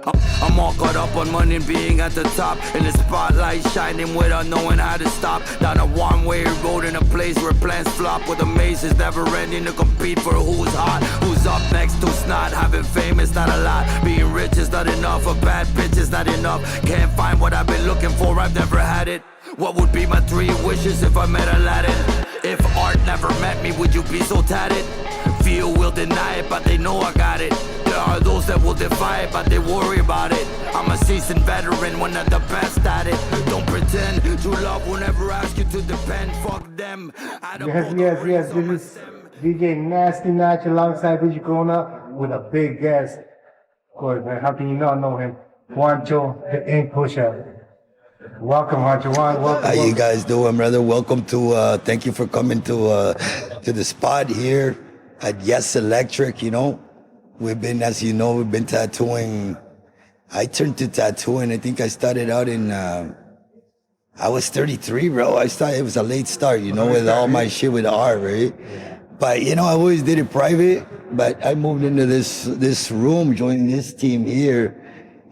I'm all caught up on money and being at the top. In the spotlight shining without knowing how to stop. Down a one-way road in a place where plans flop. Where the maze is never ending to compete for who's hot. Who's up next, who's not. Having fame is not a lot. Being rich is not enough. A bad bitch is not enough. Can't find what I've been looking for, I've never had it. What would be my 3 wishes if I met Aladdin? If art never met me, would you be so tatted? Few will deny it, but they know I got it. There are those that will defy it, but they worry about it. I'm a seasoned veteran, one of the best at it. Don't pretend true love will never ask you to depend. Fuck them. Yes. This is DJ Nasty Natch alongside DJ Corona with a big guest. Of course, man, how can you not know him? Juancho da Inkpusha. Welcome, Juancho. Welcome. How you guys doing, brother? Welcome to, thank you for coming to the spot here at Yes Electric. You know, we've been, as you know, we've been tattooing. I turned to tattooing. I think I started out in, I was 33, bro. It was a late start, you know, with all my shit with art, right? But, you know, I always did it private, but I moved into this room, joining this team here.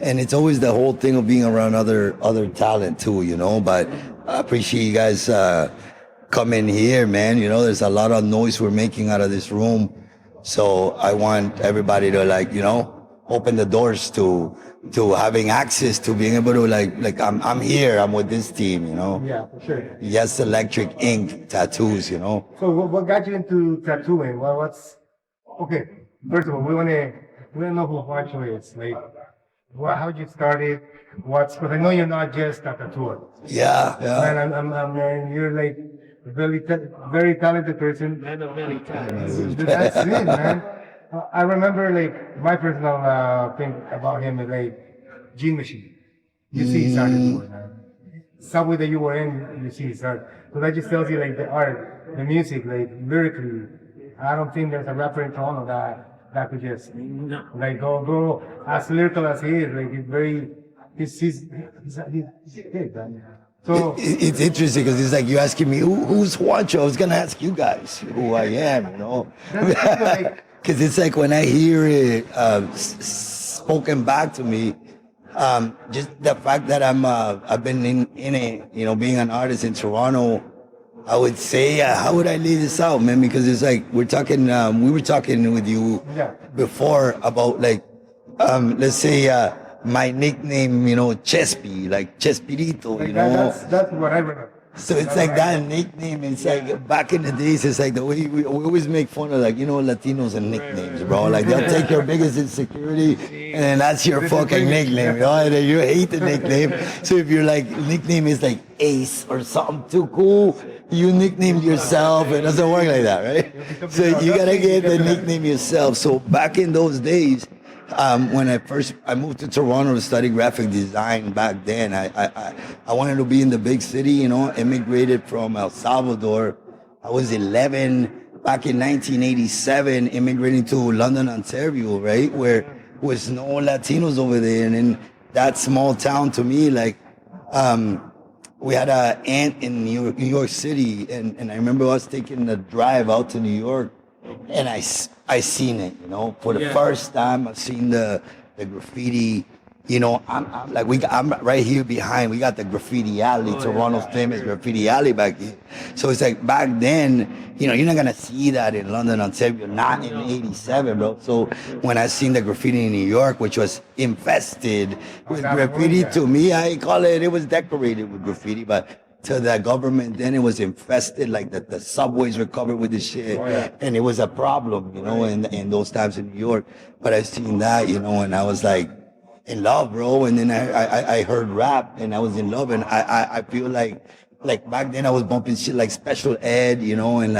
And it's always the whole thing of being around other talent too, you know, but I appreciate you guys, coming here, man. You know, there's a lot of noise we're making out of this room. So I want everybody to, like, you know, open the doors to having access to being able to like I'm here, I'm with this team, you know. Yeah, for sure. Yes Electric Ink Tattoos, you know. So what got you into tattooing? Okay, first of all, we wanna know who Juancho is. Like, how'd you start it? Because I know you're not just a tattooer. Yeah. Man, you're like a very talented person. Man of many talents. That's it, man. I remember, like, my personal thing about him is like Gene Machine. You see his art before, man. Subway that you were in, you see his art. So that just tells you, like, the art, the music, like, lyrically. I don't think there's a rapper in Toronto that could just like go as lyrical as he is. Like, he's big, man. So it's interesting because it's like you asking me who's Juancho. I was gonna ask you guys who I am, you know. Because it's like when I hear it spoken back to me, just the fact that I've been in it, you know, being an artist in Toronto. I would say, how would I lay this out, man? Because it's like we were talking with you before about, like, let's say my nickname, you know, Chespy, like Chespirito, you know. That's what I remember. So it's like that nickname. It's like back in the days, it's like the way we always make fun of, like, you know, Latinos and nicknames, bro. Like, they'll take your biggest insecurity and then that's your fucking nickname, you know, and then you hate the nickname. So if your, like, nickname is like Ace or something too cool, you nicknamed yourself. It doesn't work like that, right? So you gotta get the nickname yourself. So back in those days, when I moved to Toronto to study graphic design back then, I wanted to be in the big city, you know, immigrated from El Salvador. I was 11 back in 1987, immigrating to London, Ontario, right? Where was no Latinos over there. And in that small town, to me, like, we had an aunt in New York City. And I remember us taking the drive out to New York. And I seen it, you know, for the first time. I've seen the graffiti, you know. I'm right here behind. We got the graffiti alley, Toronto's famous graffiti alley back here. So it's like back then, you know, you're not gonna see that in London, Ontario, not in '87, bro. So when I seen the graffiti in New York, which was infested with graffiti, to me, I call it was decorated with graffiti, but to the government, then it was infested, like the subways were covered with this shit. And it was a problem, you know, in those times in New York. But I seen that, you know, and I was like in love, bro. And then I heard rap and I was in love. And I feel like back then I was bumping shit like Special Ed, you know, and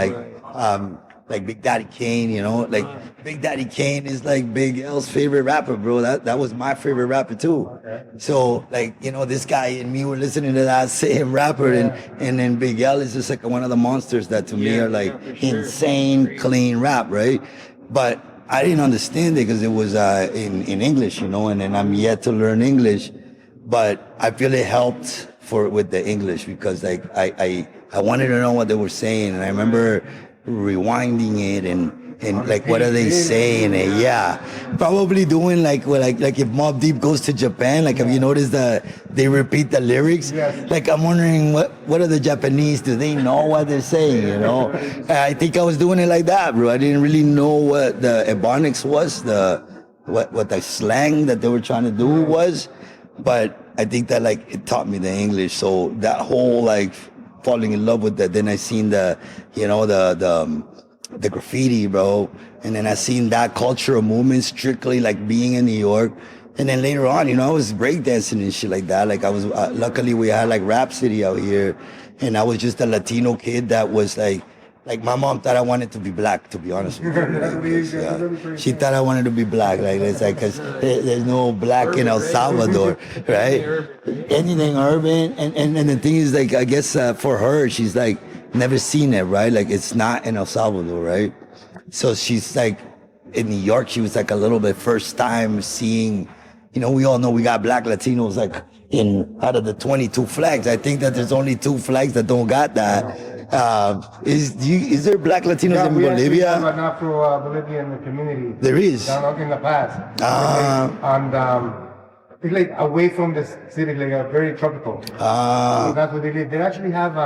like Big Daddy Kane, you know, like Big Daddy Kane is like Big L's favorite rapper, bro. That was my favorite rapper too. So, like, you know, this guy and me were listening to that same rapper, and then Big L is just like one of the monsters that to me are like insane, clean rap, right? But I didn't understand it because it was in English, you know, and then I'm yet to learn English. But I feel it helped with the English because, like, I wanted to know what they were saying, and I remember rewinding it and and like what are they saying? And yeah, probably doing like like if Mobb Deep goes to Japan, like have you noticed that they repeat the lyrics? Yes. Like I'm wondering what are the Japanese? Do they know what they're saying? You know, I think I was doing it like that, bro. I didn't really know what the ebonics was, what the slang that they were trying to do was, but I think that like it taught me the English. So that whole like falling in love with that. Then I seen the graffiti, bro, and then I seen that cultural movement strictly like being in New York. And then later on, I was breakdancing and shit like that. Like I was, luckily we had like Rhapsody out here, and I was just a Latino kid that was like my mom thought I wanted to be black, to be honest with you. Yeah. She thought I wanted to be black, like it's like, cause there's no black in El Salvador, right? Anything urban, and the thing is like, I guess for her, she's like never seen it, right? Like it's not in El Salvador, right? So she's like in New York, she was like a little bit first time seeing, we all know we got black Latinos like out of the 22 flags. I think that there's only 2 flags that don't got that. Is there black Latinos in Bolivia? We have an Afro-Bolivian community. There is. Down in La Paz. It's like away from the city, like very tropical. So that's where they live. They actually have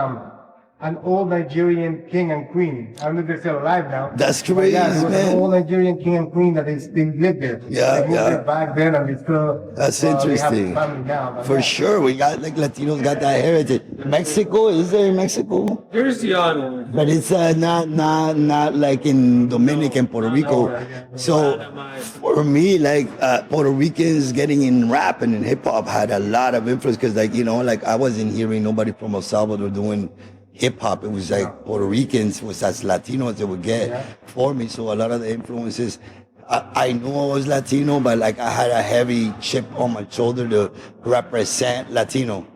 an old Nigerian king and queen. I don't know if they're still alive now. That's crazy, yeah, there was man. an old Nigerian king and queen that they lived there. Yeah, they moved there back then, and they still. That's They interesting. have a family now. For sure, we got like Latinos got that heritage. Mexico, is there in Mexico? There's But it's not like in Dominican, Puerto Rico. So for me, like Puerto Ricans getting in rap and in hip hop had a lot of influence because like I wasn't hearing nobody from El Salvador doing hip hop. It was like Puerto Ricans was as Latino as they would get for me. So a lot of the influences, I knew I was Latino, but like I had a heavy chip on my shoulder to represent Latino,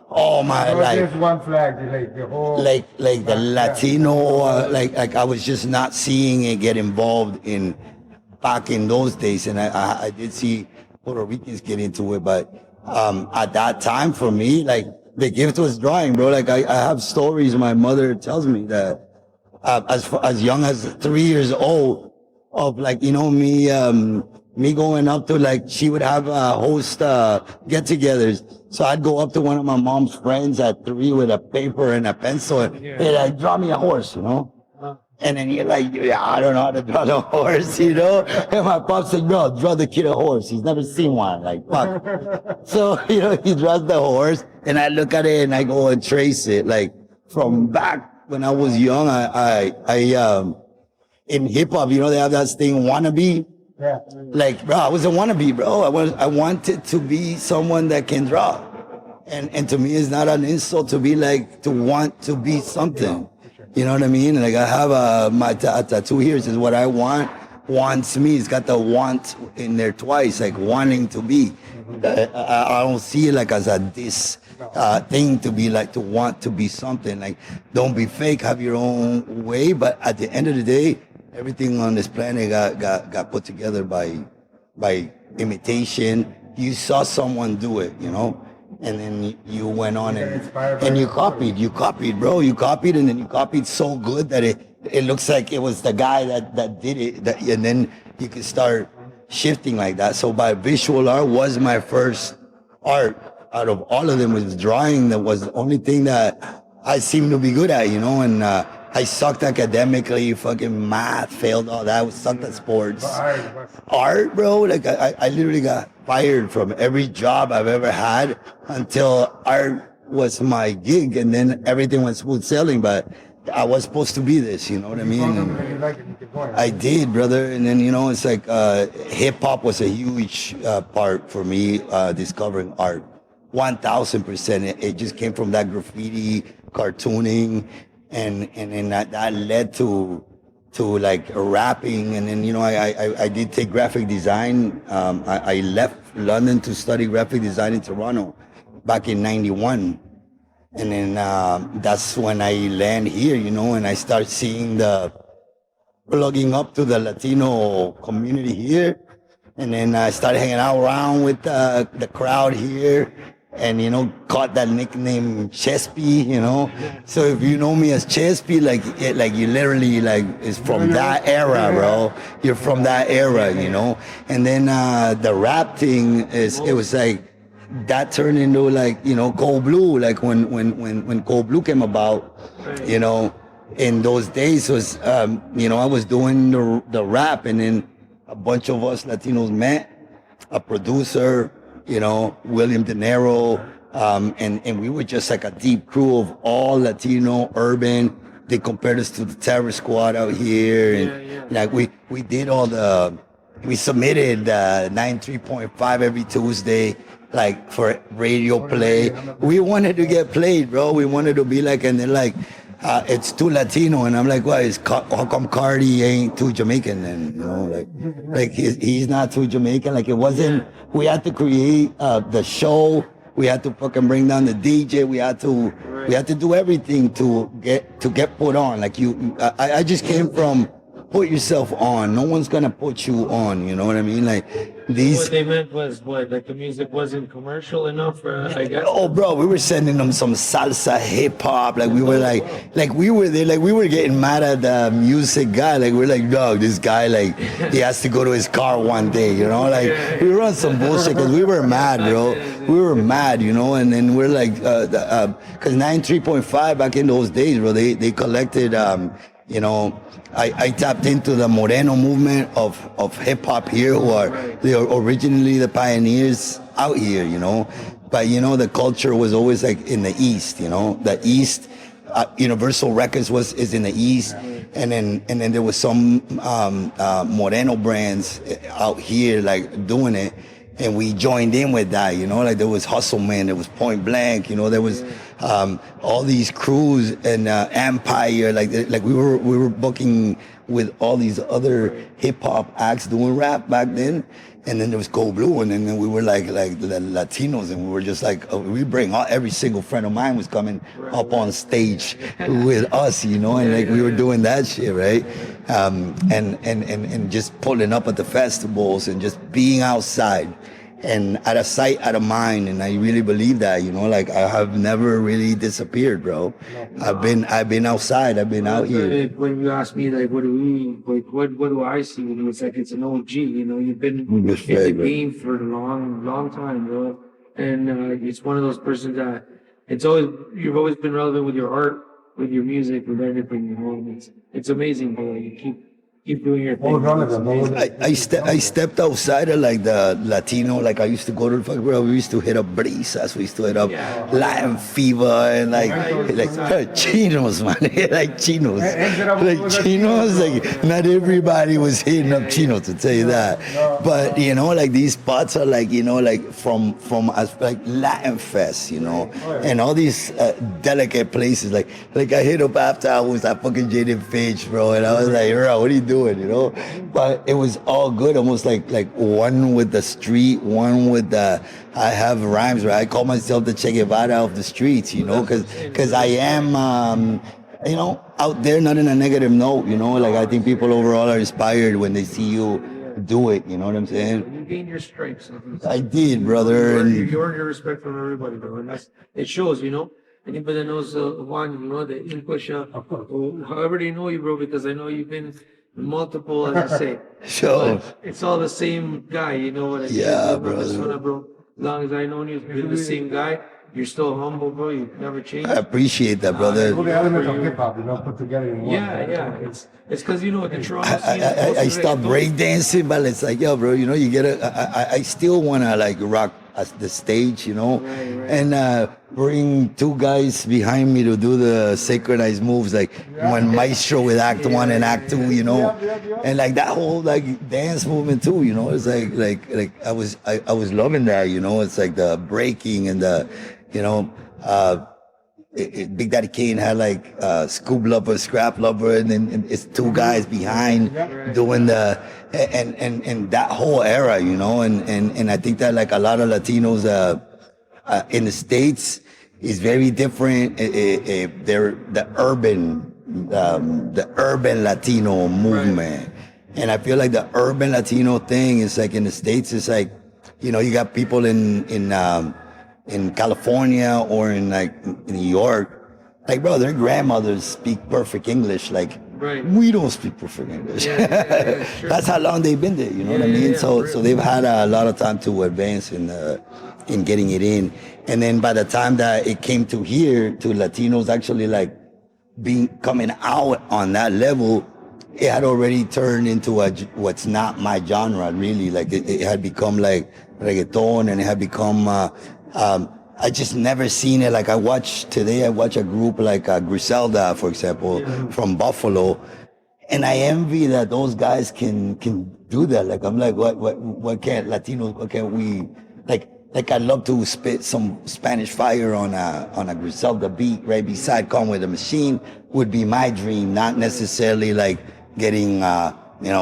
all my life. There's one flag, like the whole. Like the Latino, like I was just not seeing it get involved in back in those days, and I did see Puerto Ricans get into it, but at that time for me, like the gift was drawing, bro. Like I have stories my mother tells me that as young as 3 years old of like me going up to like she would have host get-togethers. So I'd go up to one of my mom's friends at 3 with a paper and a pencil and like draw me a horse, And then you're like, yeah, I don't know how to draw the horse, And my pop said, bro, draw the kid a horse. He's never seen one. Like, fuck. So, he draws the horse and I look at it and I go and trace it. Like from back when I was young, I in hip hop, they have that thing, wannabe. Yeah. Like, bro, I was a wannabe, bro. I wanted to be someone that can draw. And to me, it's not an insult to be like, to want to be something. You know what I mean? Like I have my tattoo here. It says what I want wants me. It's got the want in there twice, like wanting to be. I don't see it like as a thing to be like, to want to be something. Like don't be fake, have your own way. But at the end of the day, everything on this planet got put together by imitation. You saw someone do it, and then you went on and you copied, bro. You copied, and then you copied so good that it looks like it was the guy that did it. And then you could start shifting like that. So by visual art was my first art out of all of them. Was drawing. That was the only thing that I seemed to be good at, And I sucked academically, fucking math, failed all that. I sucked at sports. Art, bro, like I literally got fired from every job I've ever had until art was my gig, and then everything went smooth sailing. But I was supposed to be this, you know what I mean? And I did, brother. And then, it's like hip hop was a huge part for me discovering art. 1000%. It just came from that graffiti, cartooning, and that led to like rapping. And then I did take graphic design. I left London to study graphic design in Toronto back in '91, and then that's when I land here, and I start seeing the plugging up to the Latino community here, and then I started hanging out around with the crowd here. and you know, caught that nickname Chespi, you know. So if you know me as Chespi, like you literally like is from that era, bro. You're from that era, you know. And then the rap thing it was like that turned into like, you know, Cold Blue. Like when Cold Blue came about, you know, in those days was you know, I was doing the rap, and then a bunch of us Latinos met, a producer, you know, William De Niro, and we were just like a deep crew of all Latino, urban. They compared us to the Terror Squad out here, and like we did all we submitted 93.5 every Tuesday, like for radio play. We wanted to get played, bro. We wanted to be like, and they're like, it's too Latino, and I'm like, well, how come Cardi ain't too Jamaican? And you know, like he's not too Jamaican. Like it wasn't. We had to create the show. We had to fucking bring down the DJ. We had to do everything to get put on. Like I just came from put yourself on. No one's gonna put you on. You know what I mean? Like these. What they meant was what? Like the music wasn't commercial enough for, I guess. Oh, bro, we were sending them some salsa, hip hop. Like we were like we were there. Like we were getting mad at the music guy. Like we're like, dog, this guy, like he has to go to his car one day. You know, like we were on some bullshit because we were mad, bro. We were mad, you know. And then we're like, because 93.5 back in those days, bro, they collected. You know, I tapped into the Moreno movement of hip hop here, they are originally the pioneers out here, you know. But you know, the culture was always like in the East, you know. The East, Universal Records is in the East, and then there was some Moreno brands out here like doing it, and we joined in with that, you know. Like there was Hustle Man, there was Point Blank, you know. There was all these crews and Empire, like we were booking with all these other hip hop acts doing rap back then, and then there was Cold Blue, and then we were like the Latinos, and we were just like we bring every single friend of mine was coming up on stage with us, you know, and like we were doing that shit, right, and just pulling up at the festivals and just being outside. And out of sight, out of mind, and I really believe that, you know, like I have never really disappeared, bro. I've been outside, I've been out here. When you ask me, like, what do I see? You know, it's like it's an OG. You know, you've been in the game for a long time, bro. And it's one of those persons that you've always been relevant with your art, with your music, with everything. You know, it's amazing, bro. You keep doing your thing. I stepped outside of like the Latino, like I used to go to the fuck, bro. We used to hit up Brisas, we used to hit up Latin Fever, and like chinos, man. Like chinos. Like chinos, like not everybody was hitting up chinos, to tell you that. But you know, like these spots are like, you know, like from us, like Latin Fest, you know, and all these delicate places. Like I hit up after I was at fucking Jaden Finch, bro, and I was like, bro, what are you doing? You know, but it was all good, almost like one with the street, one with the. I have rhymes where I call myself the Che Guevara of the streets, you know, because I am, you know, out there, not in a negative note, you know. Like I think people overall are inspired when they see you do it. You know what I'm saying? You gained your stripes. I did, brother. You earned your respect from everybody, bro, and it shows, you know. Anybody that knows Juan, you know, the Inkpusha, however they know you, bro, because I know you've been multiple, as I say. Sure. But it's all the same guy, you know what I mean? Yeah, brother. Bro. As long as I know you, you're the same guy. You're still humble, bro. You've never changed. I appreciate that, brother. All the elements of hip hop, you know, put together in one. Yeah. It's because, you know, the Toronto scene. I stopped breakdancing, but it's like, yo, bro, you know, I still want to like rock the stage, you know, and bring two guys behind me to do the synchronized moves, like when Maestro with Act 1 and Act 2, you know, and like that whole like dance movement too, you know. It's like I was loving that, you know. It's like the breaking and the, you know, Big Daddy Kane had like Scoop Lover, Scrap Lover, and then it's two guys behind doing the and that whole era, you know, and I think that like a lot of Latinos in the States is very different. They're the urban Latino movement, and I feel like the urban Latino thing is like in the States. It's like, you know, you got people in in California or in like New York, like bro, their grandmothers speak perfect English. Like Right. we don't speak perfect English. Sure. That's how long they've been there. You know what I mean? So they've had a lot of time to advance in getting it in. And then by the time that it came to here, to Latinos actually like coming out on that level, it had already turned into what's not my genre really. Like it had become like reggaeton, and it had become I just never seen it. Like I watch a group like Griselda, for example, from Buffalo, and I envy that those guys can do that. Like I'm like, what can't Latinos? What can't we? Like I'd love to spit some Spanish fire on a Griselda beat right beside Come With a Machine would be my dream, not necessarily like getting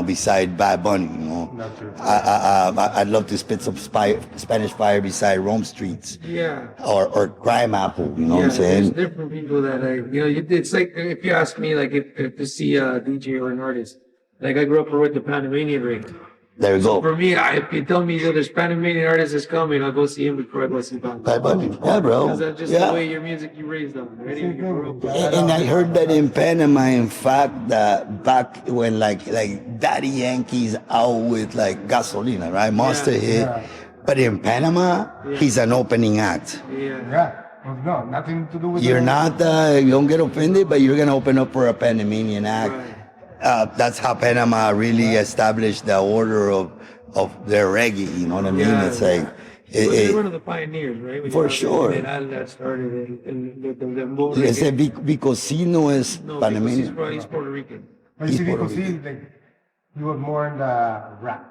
beside Bad Bunny, you know. I'd love to spit some Spanish fire beside Rome Streets. Yeah. Or Crime Apple, you know what I'm saying? There's different people that it's like, if you ask me, like if to see a DJ or an artist, like I grew up with the Panamanian ring. There you go. For me, if you tell me that there's Panamanian artist is coming, I'll go see him before I go see Bad Bunny. Yeah, bro. Because that's just the way your music you raised on, right? You grew up with. And I heard that in Panama, in fact, that back when like Daddy Yankee's out with like Gasolina, right? Monster hit. Yeah. But in Panama, he's an opening act. Yeah. Well, no, nothing to do with You're not, you don't get offended, but you're going to open up for a Panamanian act. Right. That's how Panama really established the order of their reggae, you know what I mean? Yeah. It's like... They're one of the pioneers, right? When For sure. That started and the more Ese Vicosino es Panamanian. he's Puerto Rican. But you see, people see, like, he was more in the rap,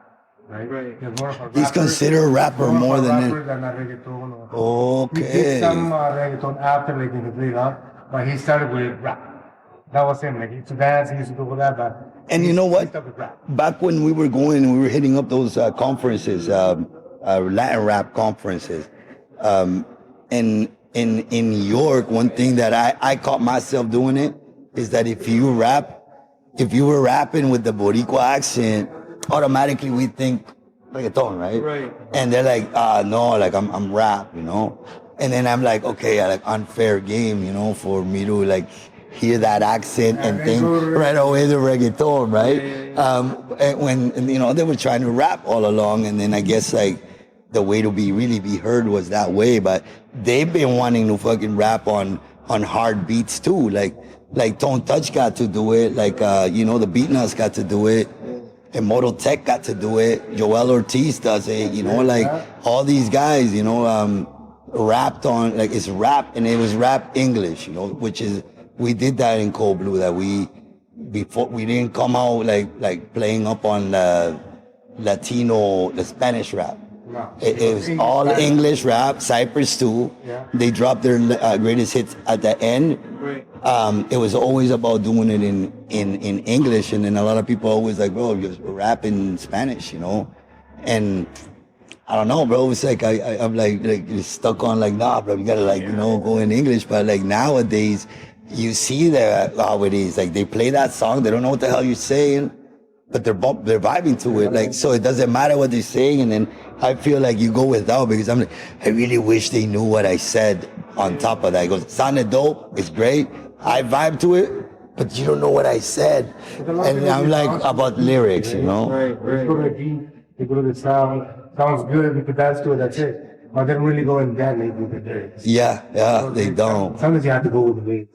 right? Right. He was more of a He's rapper. considered a rapper more than rapper than a reggaeton. He Okay. did some reggaeton after, like, in the played out, but he started with rap. That was him. Like, he used to dance, he used to do all that, but... And you know what? He started with rap. Back when we were hitting up those conferences, Latin rap conferences, in New York, one thing that I caught myself doing it is that if you were rapping with the Boricua accent, automatically we think reggaeton, right? Right. And they're like, no, like I'm rap, you know? And then I'm like, okay, like unfair game, you know, for me to like hear that accent and think right away the reggaeton, right? And when, you know, they were trying to rap all along, and then I guess like the way to really be heard was that way, but they've been wanting to fucking rap on hard beats too, like Tone Touch got to do it, like you know, the Beatnuts got to do it, and Moto Tech got to do it, Joel Ortiz does it, you know, like all these guys, you know, rapped on, like it's rap, and it was rap English, you know, which is, we did that in Cold Blue, that before we didn't come out like playing up on the Latino, the Spanish rap. No. It was all English rap, Cypress too. Yeah. They dropped their greatest hits at the end. Right. It was always about doing it in English, and then a lot of people always like, bro, you're rapping Spanish, you know? And I don't know, bro. It's like I'm like stuck on like, nah, bro, you gotta like, you know, go in English. But like nowadays, you see that how it is. Like they play that song, they don't know what the hell you're saying, but they're vibing to it. Like, so it doesn't matter what they're saying. And then I feel like you go without, because I'm like, I really wish they knew what I said on top of that. It goes, sounded dope, it's great, I vibe to it, but you don't know what I said. And I'm like, about lyrics, you know? They go to the beat, they go to the sound, sounds good, you could dance to it, that's it. But they don't really go in that late with the lyrics. Yeah, they don't. Sometimes you have to go with the beat.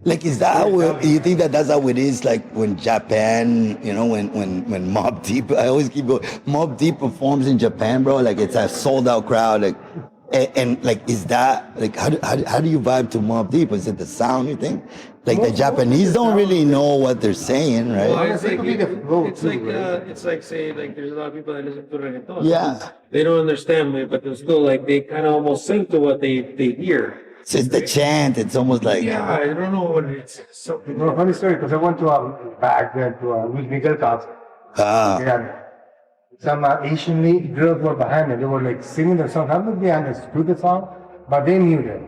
Like, is that how you think that's how it is? Like when Japan, you know, when Mobb Deep, I always keep going, Mobb Deep performs in Japan, bro. Like it's a sold out crowd. Like, and like, is that like how do you vibe to Mobb Deep? Is it the sound you think? Like the Japanese don't really know what they're saying, right? Well, it's It's like say like there's a lot of people that listen to reggaeton. Yeah. They don't understand it, but they're still like they kind of almost sing to what they hear. So it's the chant. It's almost like I don't know what it's something. no, funny story, because I went to back then to Luis Miguel concert. And some Asian girls were behind me. They were like singing their song. I don't think they understood the song, but they knew the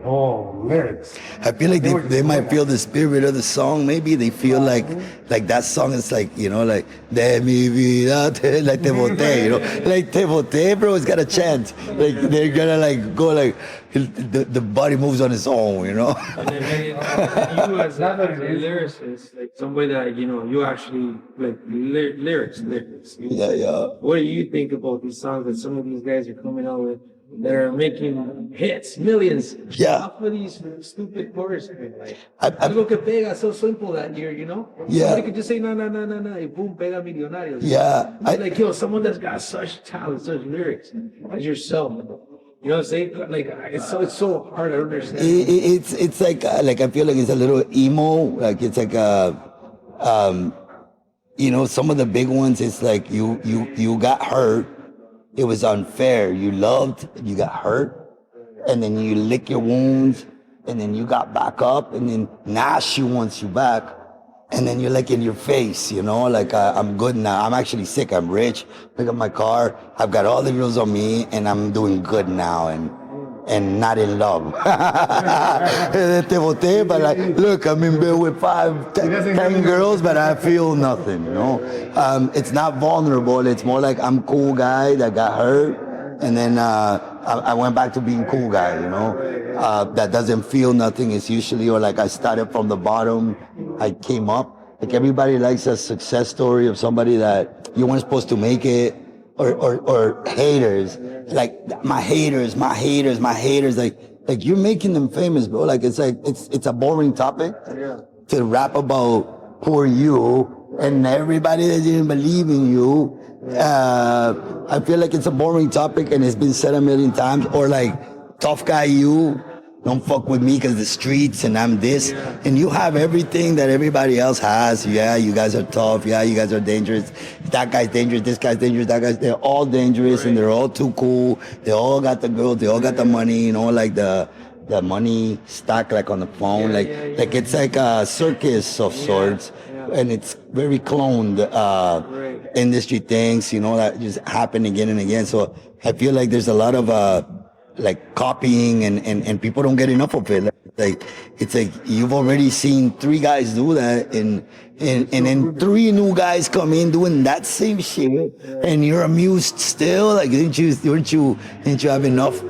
lyrics. I feel like they might feel the spirit of the song. Maybe they feel like that song is like, you know, like de mi vida, like te boté, you know, like te boté, bro. It's got a chant. Like they're gonna like go like, the body moves on its own, you know. And then you as a lyricist, like somebody that you actually like lyrics. Yeah. What do you think about these songs that some of these guys are coming out with that are making hits, millions, Yeah. off of these stupid choruses? Like, I- algo que pega, so simple that year, Yeah. Somebody could just say, no, and boom, pega millonarios. Yeah. Like, someone that's got such talent, such lyrics as yourself. You know what I'm saying? Like, it's so hard to understand. It's like I feel like it's a little emo. Like it's like some of the big ones. It's like you got hurt. It was unfair. You loved. You got hurt, and then you lick your wounds, and then you got back up, and then now she wants you back, and then you're like in your face. Like I'm good now. I'm actually sick. I'm rich. Pick up my car. I've got all the girls on me, and I'm doing good now, and not in love. Te boté, but like, look, I'm in bed with 10 girls, but I feel nothing, It's not vulnerable. It's more like I'm cool guy that got hurt, and then I went back to being cool guy, That doesn't feel nothing. It's usually, or like I started from the bottom, I came up. Like everybody likes a success story of somebody that you weren't supposed to make it, or haters. Like my haters, like you're making them famous, bro. Like it's a boring topic to rap about poor you and everybody that didn't believe in you. I feel like it's a boring topic and it's been said a million times. Or like tough guy you, don't fuck with me because the streets and I'm this. And you have everything that everybody else has. Yeah, you guys are tough. Yeah, you guys are dangerous. That guy's dangerous. This guy's dangerous. They're all dangerous and they're all too cool. They all got the girls. They all got the money, like the money stack like on the phone. Like it's like a circus of sorts. And it's very cloned industry things, that just happen again and again. So I feel like there's a lot of like copying and people don't get enough of it. Like it's like you've already seen 3 guys do that and then 3 new guys come in doing that same shit and you're amused still. Like didn't you have enough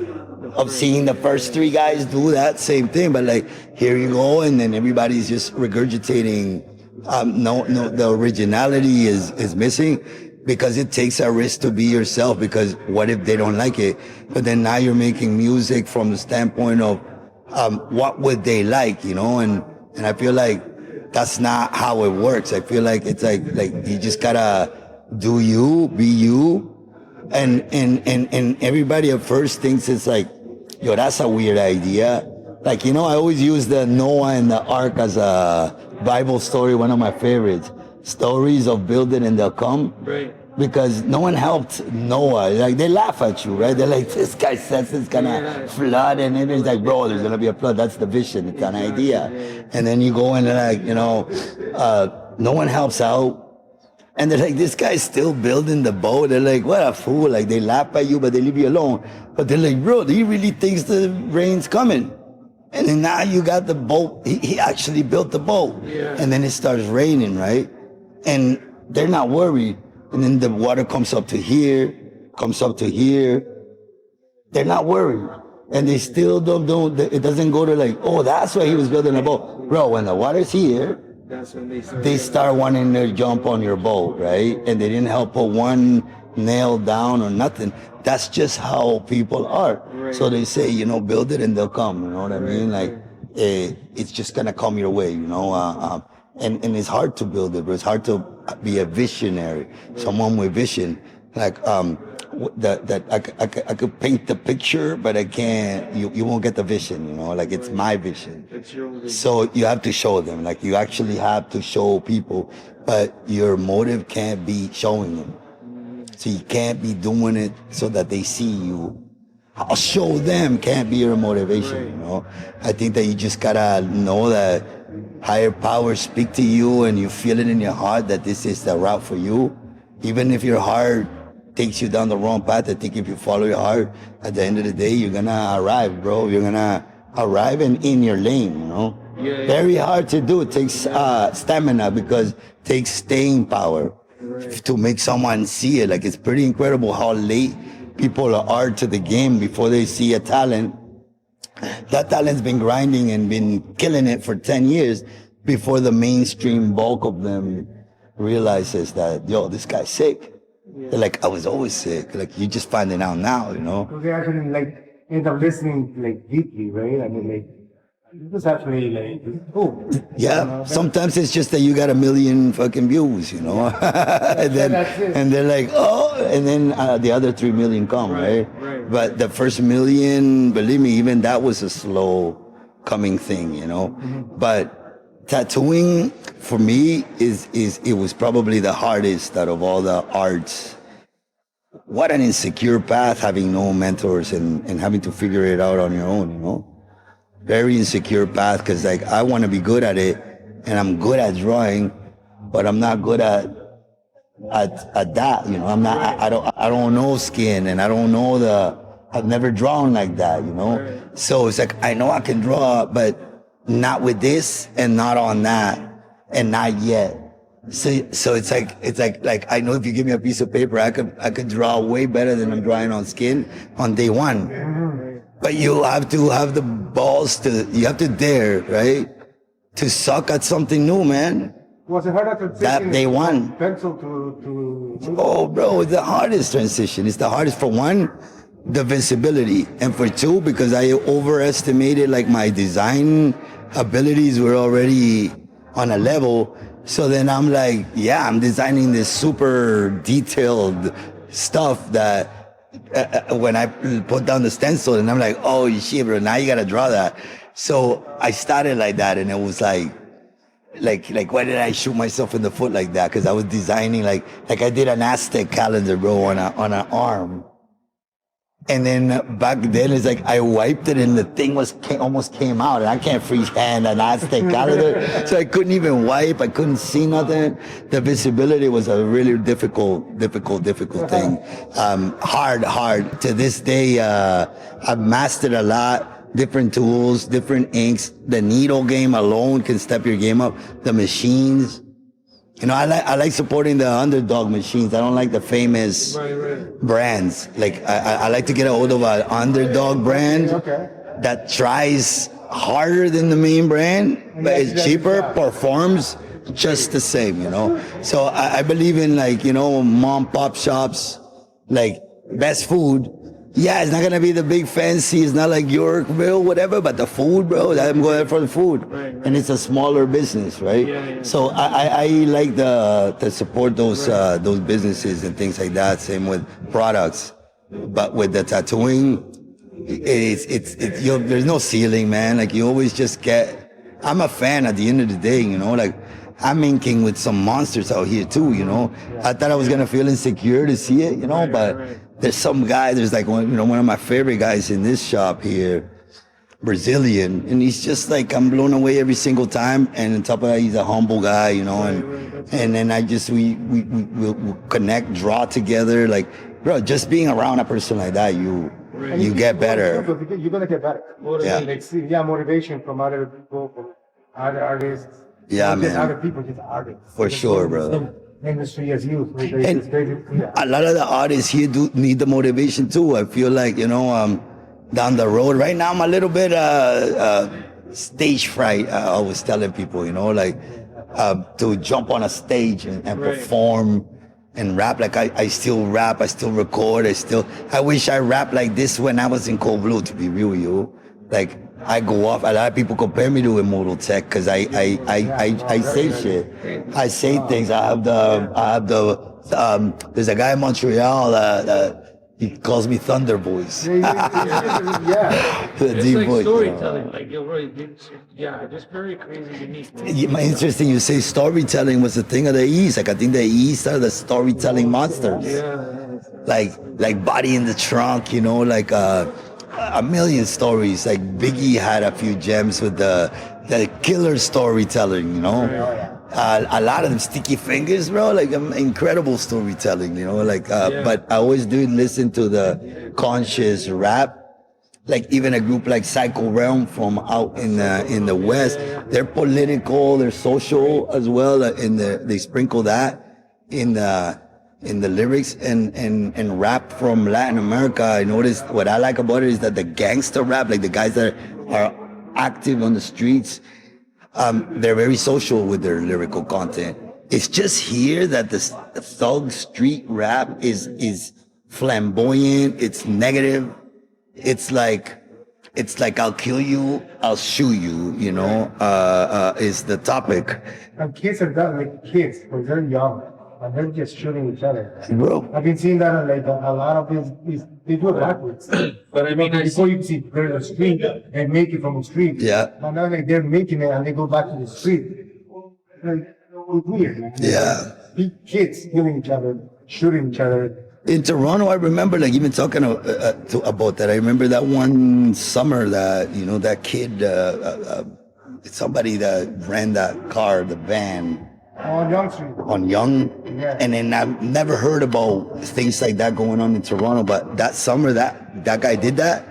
of seeing the first 3 guys do that same thing? But like here you go, and then everybody's just regurgitating. No, the originality is missing. Because it takes a risk to be yourself, because what if they don't like it? But then now you're making music from the standpoint of what would they like, and I feel like that's not how it works. I feel like it's like you just gotta do you, be you, and everybody at first thinks it's like, yo, that's a weird idea. Like, I always use the Noah and the Ark as a Bible story, one of my favorites. Stories of building and they'll come. Right. Because no one helped Noah. Like they laugh at you, right? They're like, this guy says it's gonna flood, and then it's like, bro, there's gonna be a flood. That's the vision. It's an idea. And then you go and like, no one helps out. And they're like, this guy's still building the boat. They're like, what a fool. Like they laugh at you, but they leave you alone. But they're like, bro, he really thinks the rain's coming. And then now you got the boat. He actually built the boat. Yeah. And then it starts raining, right? And they're not worried. And then the water comes up to here. They're not worried. And they still don't, it doesn't go to like, oh, that's why he was building a boat. Bro, when the water's here, that's when they start wanting to jump on your boat, right? And they didn't help put one nail down or nothing. That's just how people are. Right. So they say, build it and they'll come. You know what I mean? Like, it's just going to come your way, And it's hard to build it, but it's hard to be a visionary, someone with vision. Like that I could paint the picture, but I can't. You won't get the vision, Like it's my vision. It's your vision. So you have to show them. Like you actually have to show people, but your motive can't be showing them. So you can't be doing it so that they see you. I'll show them can't be your motivation, I think that you just gotta know that higher powers speak to you and you feel it in your heart that this is the route for you. Even if your heart takes you down the wrong path, I think if you follow your heart, at the end of the day, you're gonna arrive, bro. You're gonna arrive and in your lane, Yeah. Very hard to do. It takes stamina because it takes staying power to make someone see it. Like it's pretty incredible how late people are to the game before they see a talent. that talent's been grinding and been killing it for 10 years before the mainstream bulk of them realizes that, yo, this guy's sick. They're like, I was always sick. Like, you just finding out now, you know? So they actually like end up listening like deeply, right? I mean, like it was actually like, oh, Yeah, sometimes it's just that you got 1 million fucking views, you know? and they're like, oh, and then the other 3 million come, right? But the first million, believe me, even that was a slow coming thing, you know? But tattooing for me it was probably the hardest out of all the arts. What an insecure path, having no mentors and having to figure it out on your own, you know? Very insecure path, because like I want to be good at it, and I'm good at drawing, but I'm not good at that, you know. I don't know skin, and I don't know I've never drawn like that, you know. So it's like I know I can draw, but not with this and not on that and not yet. So it's like I know if you give me a piece of paper, I could draw way better than I'm drawing on skin on day one. But you have to have the balls you have to dare, right? To suck at something new, man. Was it hard to that day one? Pencil to Oh, bro, it's the hardest transition. It's the hardest for one, the visibility, and for two, because I overestimated like my design abilities were already on a level. So then I'm like, yeah, I'm designing this super detailed stuff that when I put down the stencil, and I'm like, oh shit, bro, now you gotta draw that. So I started like that, and it was like why did I shoot myself in the foot like that? Because I was designing like I did an Aztec calendar, bro, on an arm. And then back then, it's like I wiped it and the thing almost came out, and I can't freehand an Aztec calendar, so I couldn't even wipe. I couldn't see nothing. The visibility was a really difficult thing. Hard. To this day, I've mastered a lot. Different tools, different inks. The needle game alone can step your game up. The machines. You know, I like supporting the underdog machines. I don't like the famous brands. Like I like to get a hold of an underdog brand that tries harder than the main brand, but it's cheaper, performs just the same, you know? So I believe in like, you know, mom pop shops, like best food. Yeah, it's not gonna be the big fancy. It's not like Yorkville, whatever. But the food, bro, I'm going for the food, and it's a smaller business, right? So I like to support those businesses and things like that. Same with products, but with the tattooing, it's there's no ceiling, man. Like you always just get. I'm a fan at the end of the day, you know, like. I'm inking with some monsters out here too, you know. I thought I was gonna feel insecure to see it, you know, but there's some guy, there's like one of my favorite guys in this shop here, Brazilian, and he's just like, I'm blown away every single time. And on top of that, he's a humble guy, you know, and then we'll connect, draw together. Like, bro, just being around a person like that, you get better. You're gonna get better. Motivation from other people, from other artists. Yeah, man. Just other people, just artists. For sure, bro. Industry as you. And a lot of the artists here do need the motivation too. I feel like, you know, down the road right now, I'm a little bit stage fright. I was telling people, you know, like to jump on a stage and perform and rap. Like I still rap, I still record, I wish I rapped like this when I was in Cold Blue, to be real with you. Like I go off. A lot of people compare me to Immortal Tech because I say shit. I say things. I have the there's a guy in Montreal he calls me Thunder Voice. Yeah. The it's deep like voice, storytelling. Like you're right. Just very crazy, unique. Interesting. You say storytelling was the thing of the East. Like I think the East are the storytelling monsters. Yeah. Like Body in the Trunk. You know, like. A million stories. Like Biggie had a few gems with the killer storytelling, you know. A lot of them, Sticky Fingers, bro, like incredible storytelling, you know. Like, but I always do listen to the conscious rap. Like even a group like Psycho Realm from out in the West, they're political, they're social as well. They sprinkle that in the lyrics and rap from Latin America. I noticed what I like about it is that the gangster rap, like the guys that are are active on the streets, they're very social with their lyrical content. It's just here that the thug street rap is flamboyant. It's negative. It's like I'll kill you, I'll shoot you. You know, is the topic. And kids are done like kids, because they're young and they're just shooting each other. Bro. I've been seeing that on like a lot of these they do it backwards. But I mean, Before you see there's a street and make it from the street. Yeah. And now like they're making it and they go back to the street. Like, it's weird, man. Yeah. Kids killing each other, shooting each other. In Toronto, I remember like even talking about that. I remember that one summer that, you know, that kid, somebody that ran that car, the van On Young Street. on Young. Yeah. And then I've never heard about things like that going on in Toronto. But that summer that guy did that,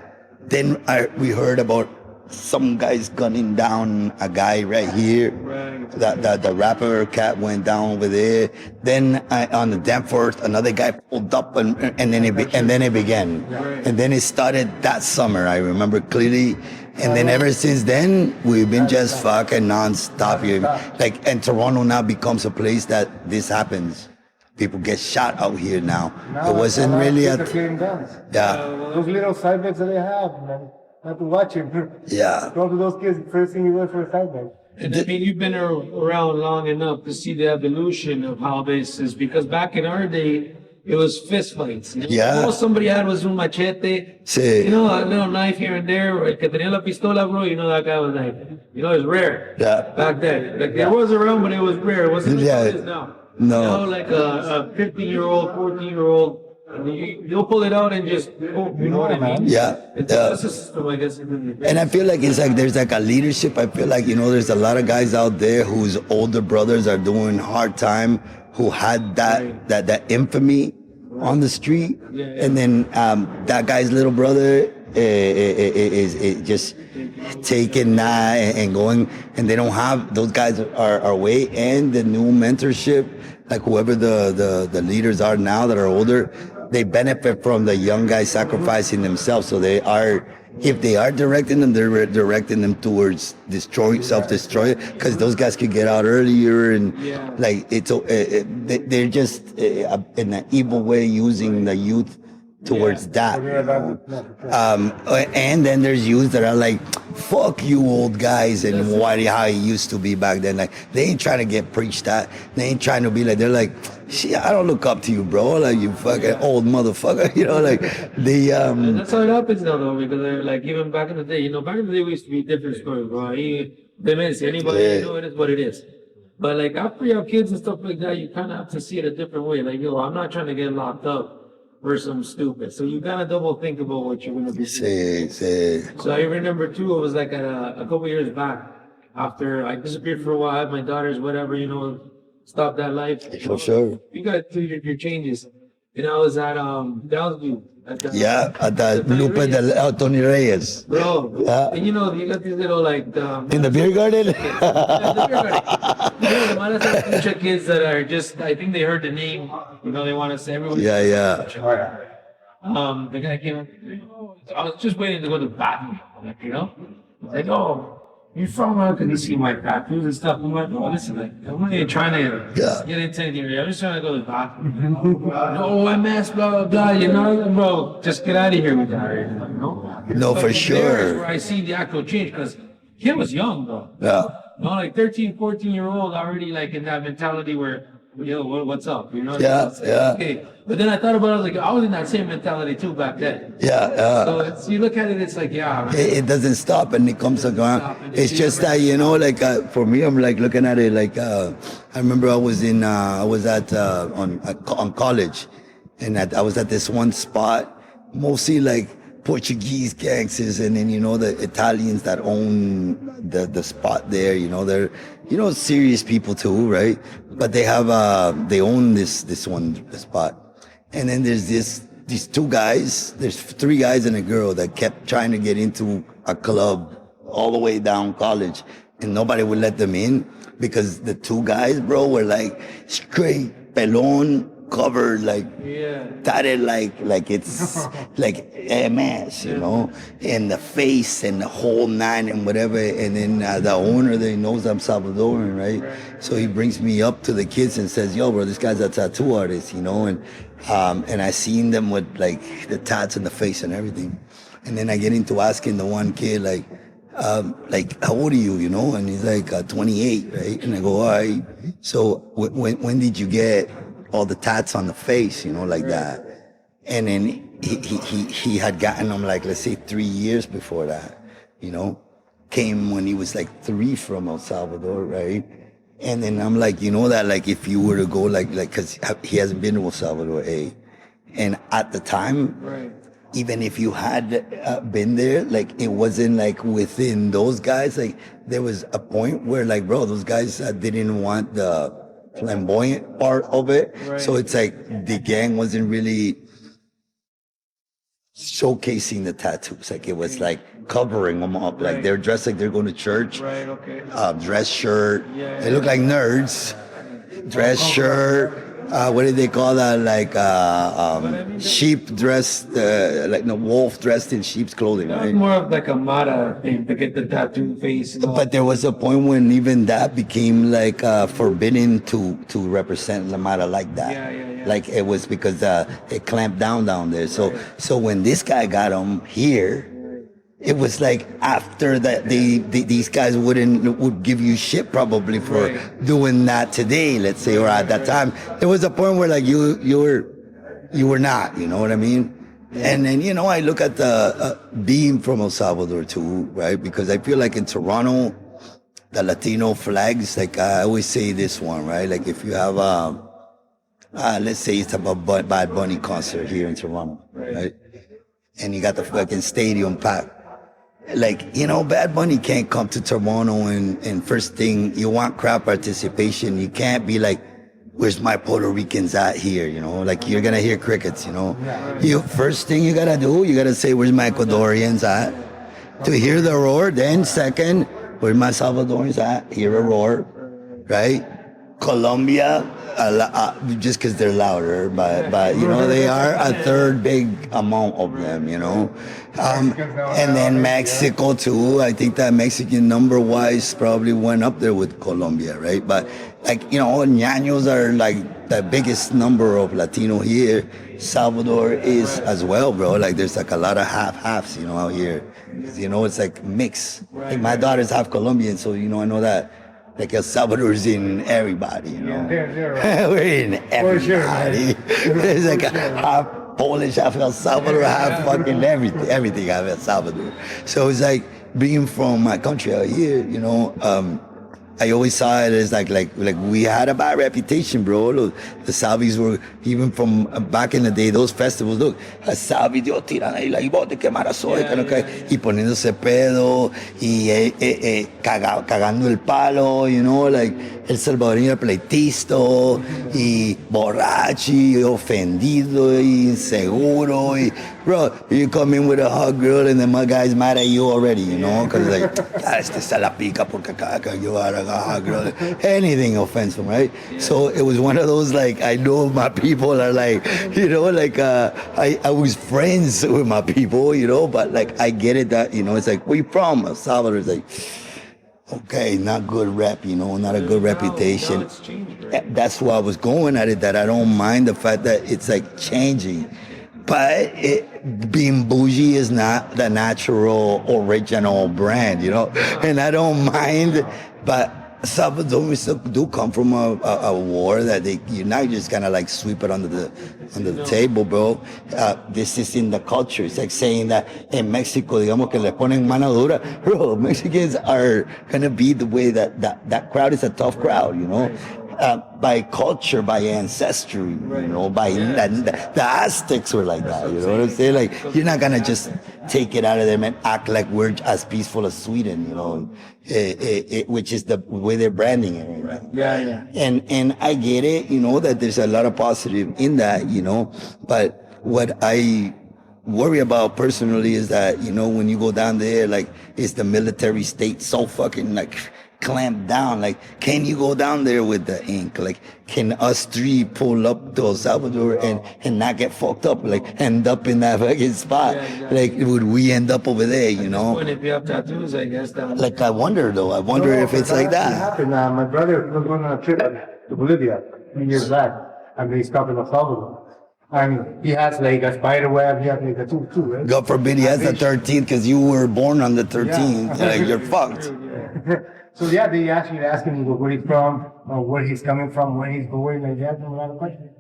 then we heard about some guys gunning down a guy right here. Right. That the rapper cat went down over there. Then on the Danforth, another guy pulled up, and then it began. Right. And then it started that summer. I remember clearly. And then ever since then, we've been just fucking nonstop here. Like, and Toronto now becomes a place that this happens. People get shot out here now. It wasn't really a clearing guns. yeah, Those little side bets that they have, man. You have to watch it. yeah. Go to those kids, first thing you go for a side bet. And I mean, you've been around long enough to see the evolution of how this is, because back in our day, it was fist fights. You know? Yeah. All somebody had was un machete. Sí. You know, a little knife here and there. El que tenía la pistola, bro, you know, that guy was like, you know, it's rare. Yeah. Back then. Like, it was around, but it was rare. It wasn't like Yeah. it is now. No. You know, like a 15-year-old, 14-year-old, you'll pull it out and just, boom, you know what I mean? Yeah. It's a system, I guess. And I feel like it's like there's like a leadership. I feel like, you know, there's a lot of guys out there whose older brothers are doing hard time, who had that infamy on the street. Yeah, yeah. And then that guy's little brother is just taking that and going, and they don't have, those guys are way, and the new mentorship, like whoever the leaders are now that are older, they benefit from the young guys sacrificing themselves. So they are, if they are directing them, they're directing them towards self-destroy, because those guys could get out earlier, and like they're just in an evil way using the youth towards that. And then there's youth that are like, fuck you old guys, and how it used to be back then. Like, they ain't trying to get preached at. They ain't trying to be like, they're like, shit, I don't look up to you, bro. Like, you fucking old motherfucker. You know, like, And that's how it happens now, though, because like, even back in the day, you know, back in the day, we used to be different stories, bro. Anybody, you know, it is what it is. But like, after you have kids and stuff like that, you kind of have to see it a different way. Like, yo, I'm not trying to get locked up for some stupid. So you gotta double think about what you're gonna be doing. So I remember too, it was like a couple years back, after I disappeared for a while, I had my daughters, whatever, you know, stop that life. For sure. You gotta do your changes. And I was at Downsview. At the Lupe Tony Reyes. Bro, Yeah. and you know, you got these little like In the beer garden? the beer garden. You know, the bunch of kids that are just, I think they heard the name, you know, they want to say everyone. Yeah. The guy came up, I was just waiting to go to the bathroom, like, you know? Like, oh, you from where? Because he see my tattoos and stuff. I'm like, oh, listen, like, I'm not even trying to get into anything. I'm just trying to go to the bathroom. No, MS, blah, blah, blah, you know? Bro, just get out of here with that, you know? No, for There's sure. where I see the actual change, because kid was young, bro. Yeah. You know, like 13, 14-year-old already like in that mentality where, yo, what's up? You know? Yeah, It's like, yeah. Okay. But then I thought about it, I was like, I was in that same mentality too back then. Yeah. So it's, you look at it, it's like, yeah. It doesn't stop, and it comes around. It's just that, you know, like for me, I'm like looking at it like I remember I was on college, and I was at this one spot, mostly like Portuguese gangsters, and then, you know, the Italians that own the spot there, you know, they're, you know, serious people too, right? But they have they own this spot, and then there's these two guys, there's three guys and a girl that kept trying to get into a club all the way down College, and nobody would let them in because the two guys, bro, were like straight pelon, covered, like Yeah. tatted like it's like MS, you know, and the face and the whole nine and whatever. And then the owner, they knows I'm Salvadoran, right? So he brings me up to the kids and says, "Yo, bro, this guy's a tattoo artist," you know, and I seen them with like the tats on the face and everything. And then I get into asking the one kid like, how old are you, you know? And he's like, 28, right? And I go, all right. So when did you get all the tats on the face, you know, like that? And then he had gotten them like, let's say 3 years before that, you know? Came when he was like 3 from El Salvador, right? And then I'm like, you know that, like, if you were to go like, cause he hasn't been to El Salvador, and at the time, Right. even if you had been there, like, it wasn't like within those guys. Like, there was a point where, like, bro, those guys didn't want the flamboyant part of it. Right. So it's like the gang wasn't really showcasing the tattoos. Like, it was like covering them up. Like, Right. they're dressed like they're going to church. Right. Okay. Dress shirt. Yeah, They look like nerds. Dress shirt. What did they call that? Like sheep dressed, like no wolf dressed in sheep's clothing, That was right? more of like a Mara thing to get the tattoo face. And all. But there was a point when even that became like forbidden to represent Lamara like that. Yeah. Like, it was because it clamped down there. So when this guy got him here, it was like after that these guys would give you shit probably for doing that today, let's say, or at that time. There was a point where like you were not, you know what I mean? And then, you know, I look at the being from El Salvador too, right? Because I feel like in Toronto, the Latino flags, like I always say this one, right? Like, if you have let's say it's about Bad Bunny concert here in Toronto, right? And you got the fucking stadium packed. Like, you know, Bad Bunny can't come to Toronto and first thing, you want crowd participation. You can't be like, where's my Puerto Ricans at here? You know, like, you're going to hear crickets, you know. First thing you got to do, you got to say, where's my Ecuadorians at? To hear the roar. Then second, where's my Salvadorians at? Hear a roar, right? Colombia, just because they're louder, but you know, they are a third big amount of them, you know. And then Mexico too. I think that Mexican number wise probably went up there with Colombia, right? But like, you know, Ñaños are like the biggest number of Latino here. Salvador is as well, bro. Like, there's like a lot of halves, you know, out here. You know, it's like mix. Like, my daughter's half Colombian, so, you know, I know that. Like, El Salvador's in everybody, you know. Yeah. We're in everybody. There's like a half Polish, half El Salvador, half fucking everything out of El Salvador. So it's like, being from my country out here, you know, I always saw it as like we had a bad reputation, bro. Look, the Salvis were, even from back in the day, those festivals, look, a Salvi, Dios, tiran ahí la bote, quemar a soy, y poniéndose pedo, y cagando el palo, you know, like, el salvadoreño pleitisto, y borracho, y ofendido, y inseguro, y, bro, you come in with a hot girl, and then my guy's mad at you already, you know, because like, este se la pica porque acá yo a hot girl, anything offensive, right? So it was one of those, like, I know my people are like, you know, like, I was friends with my people, you know, but like, I get it that, you know, it's like, where you from? El Salvador. It's like, okay, not good rep, you know, not a good reputation. Now it's changed, right? That's why I was going at it, that I don't mind the fact that it's like changing. But being bougie is not the natural, original brand, you know? And I don't mind, but Salvadorians do come from a war that you're not just gonna like sweep it under the table, bro. This is in the culture. It's like saying that in Mexico, digamos que le ponen mano dura. Bro, Mexicans are gonna be the way that crowd is a tough crowd, you know? By culture, by ancestry, you know, by the Aztecs were like that, you know what I'm saying? Like, you're not gonna just take it out of them and act like we're as peaceful as Sweden, you know, which is the way they're branding it right now. Yeah. And I get it, you know, that there's a lot of positive in that, you know, but what I worry about personally is that, you know, when you go down there, like, is the military state so fucking like clamped down. Like, can you go down there with the ink? Like, can us three pull up to El Salvador and not get fucked up? Like, end up in that fucking spot? Yeah, exactly. Like, would we end up over there, you know? When if you have tattoos, I guess that. Like, I wonder though. I wonder if it's like that. Happened. My brother was going on a trip to Bolivia 3 years back, and they stopped in El Salvador. And he has like a spider web, he has like a too, right? God forbid he has the 13th because you were born on the 13th. Yeah. Like, you're fucked. So yeah, they actually ask him where he's from, where he's coming from, where he's going, like that, and a lot of questions.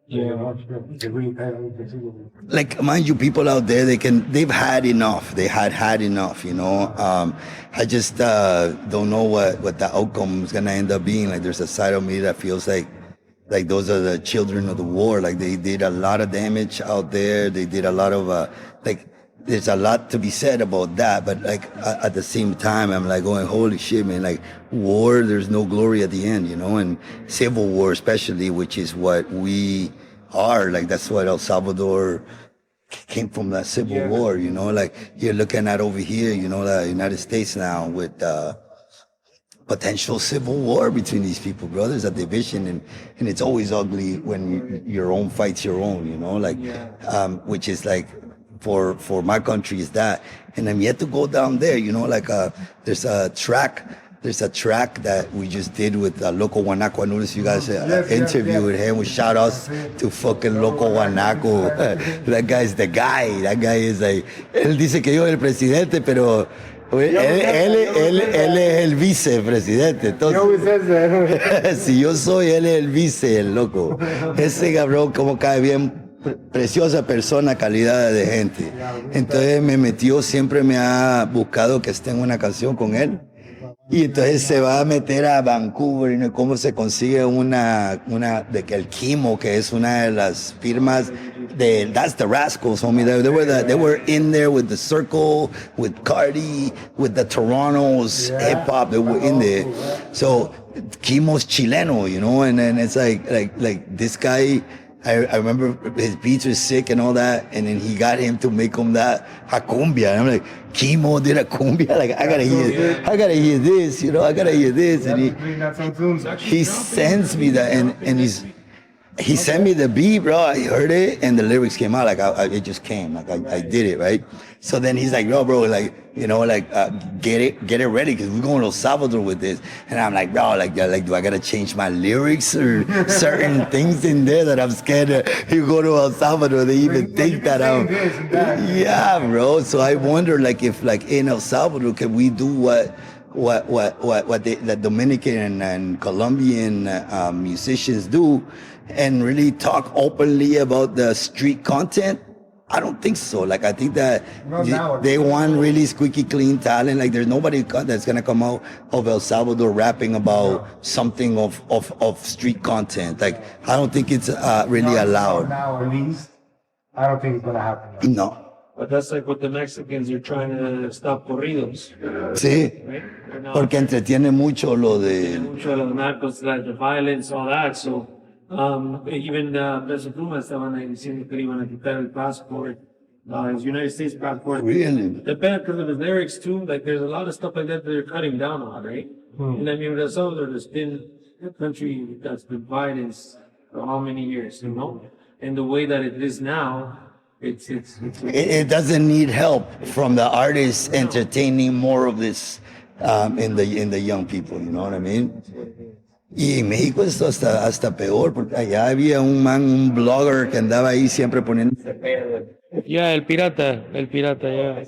Yeah, they really pay attention. Like, mind you, people out there, they've had enough. They had enough, you know. I just don't know what the outcome is gonna end up being. Like, there's a side of me that feels like those are the children of the war. Like, they did a lot of damage out there. They did a lot of like, there's a lot to be said about that. But like, at the same time, I'm like going, holy shit, man. Like, war, there's no glory at the end, you know. And civil war, especially, which is what we are. Like, that's what El Salvador came from, that civil war, you know. Like, you're looking at over here, you know, the United States now with potential civil war between these people, bro. There's a division, and it's always ugly when your own fights your own, you know, like, which is like, for my country is that. And I'm yet to go down there, you know, like, there's a track that we just did with Loco Guanaco. I noticed you guys interviewed him. We shout outs to fucking Loco Guanaco. That guy's the guy. That guy is like, él dice que yo soy el presidente, pero él es el vicepresidente. Entonces, si yo soy, él es el vice, el loco. Ese cabrón como cae bien, preciosa persona, calidad de gente. Entonces me metió, siempre me ha buscado que esté en una canción con él. Y entonces se va a meter a Vancouver, y no cómo se consigue una de que el Kimo, que es una de las firmas de That's the Rascals, homie. They were in there with the Circle, with Cardi, with the Toronto's hip hop. They were in there. So Kimo's Chileno, you know, and then it's like this guy. I remember his beats were sick and all that, and then he got him to make him that a cumbia. And I'm like, Kimo did a cumbia? Like, I gotta hear this, you know, I gotta hear this. And he sends me that, and he sent me the beat, bro. I heard it, and the lyrics came out. Like, it just came. Like, I did it, right? So then he's like, bro, like, you know, like, get it ready, because we're going to El Salvador with this. And I'm like, bro, like, do I gotta change my lyrics or certain things in there that I'm scared you go to El Salvador, they even think that out. Yeah, bro. So I wonder, like, if, like, in El Salvador, can we do what the Dominican and Colombian musicians do, and really talk openly about the street content? I don't think so. Like, I think that they want really squeaky clean talent. Like, there's nobody that's gonna come out of El Salvador rapping about something of street content. Like, I don't think it's really allowed. Now, at least, I don't think it's gonna happen. No. But that's like what the Mexicans are trying to stop corridos. Sí. Right? Porque entretiene mucho lo de. Mucho de los narcos, like the violence, all that. So, even Peso Pluma estaban ahí diciendo que le iban a quitar el passport, his United States passport. Really? Depends, because of his lyrics too. Like, there's a lot of stuff like that they're cutting down on, right? And I mean, El Salvador has been a country that's been violence for how many years, you know? And the way that it is now, it doesn't need help from the artists entertaining more of this in the young people, you know what I mean? Y en México es hasta peor, porque allá había un blogger que andaba ahí siempre poniendo. Yeah, el pirata, yeah.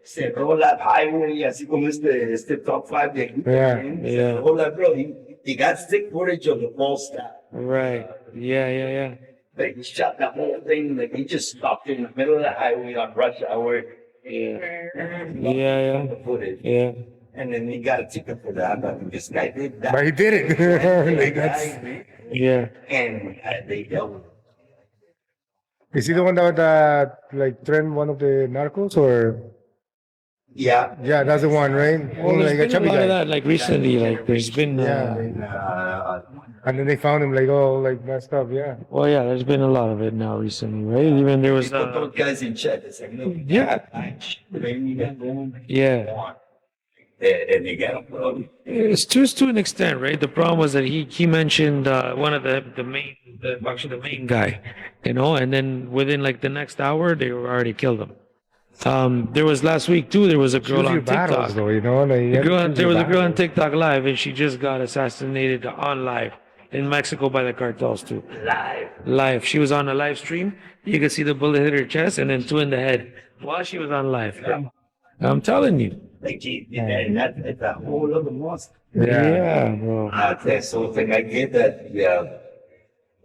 Cerró la highway, así como este top 5 de Yeah. Cerró la, bro, he got stick footage of the whole staff. Right. Yeah. Like, he shot the whole thing, like, he just stopped in the middle of the highway on rush hour. Yeah. The footage. Yeah. And then he got a ticket for that, but this guy did that. But he did it. Like, that's, Yeah. And they dealt with it. is he the one that like threatened one of the narcos, or? Yeah. Yeah, that's the one, right? Well, Like there's been a chubby lot of guy. that, like, recently, like, there's been, And then they found him like all like messed up. Yeah. well, yeah, there's been a lot of it now recently, right? Even there was, Put those guys in check. It's like, no, yeah. maybe you got them. Yeah. and they get them. It's to an extent, right? The problem was that he mentioned one of the main, actually the main guy, and then within like the next hour they were already killed him. There was last week too. There was a girl Choose your on TikTok. battles, though, you know. Like, you have to choose There your was a girl on battles. TikTok live, and she just got assassinated on live in Mexico by the cartels too. Live. She was on a live stream. You could see the bullet hit her chest and then two in the head while she was on live. I'm telling you. Like, that's a whole other monster. Yeah, bro. So it's like I get that, yeah.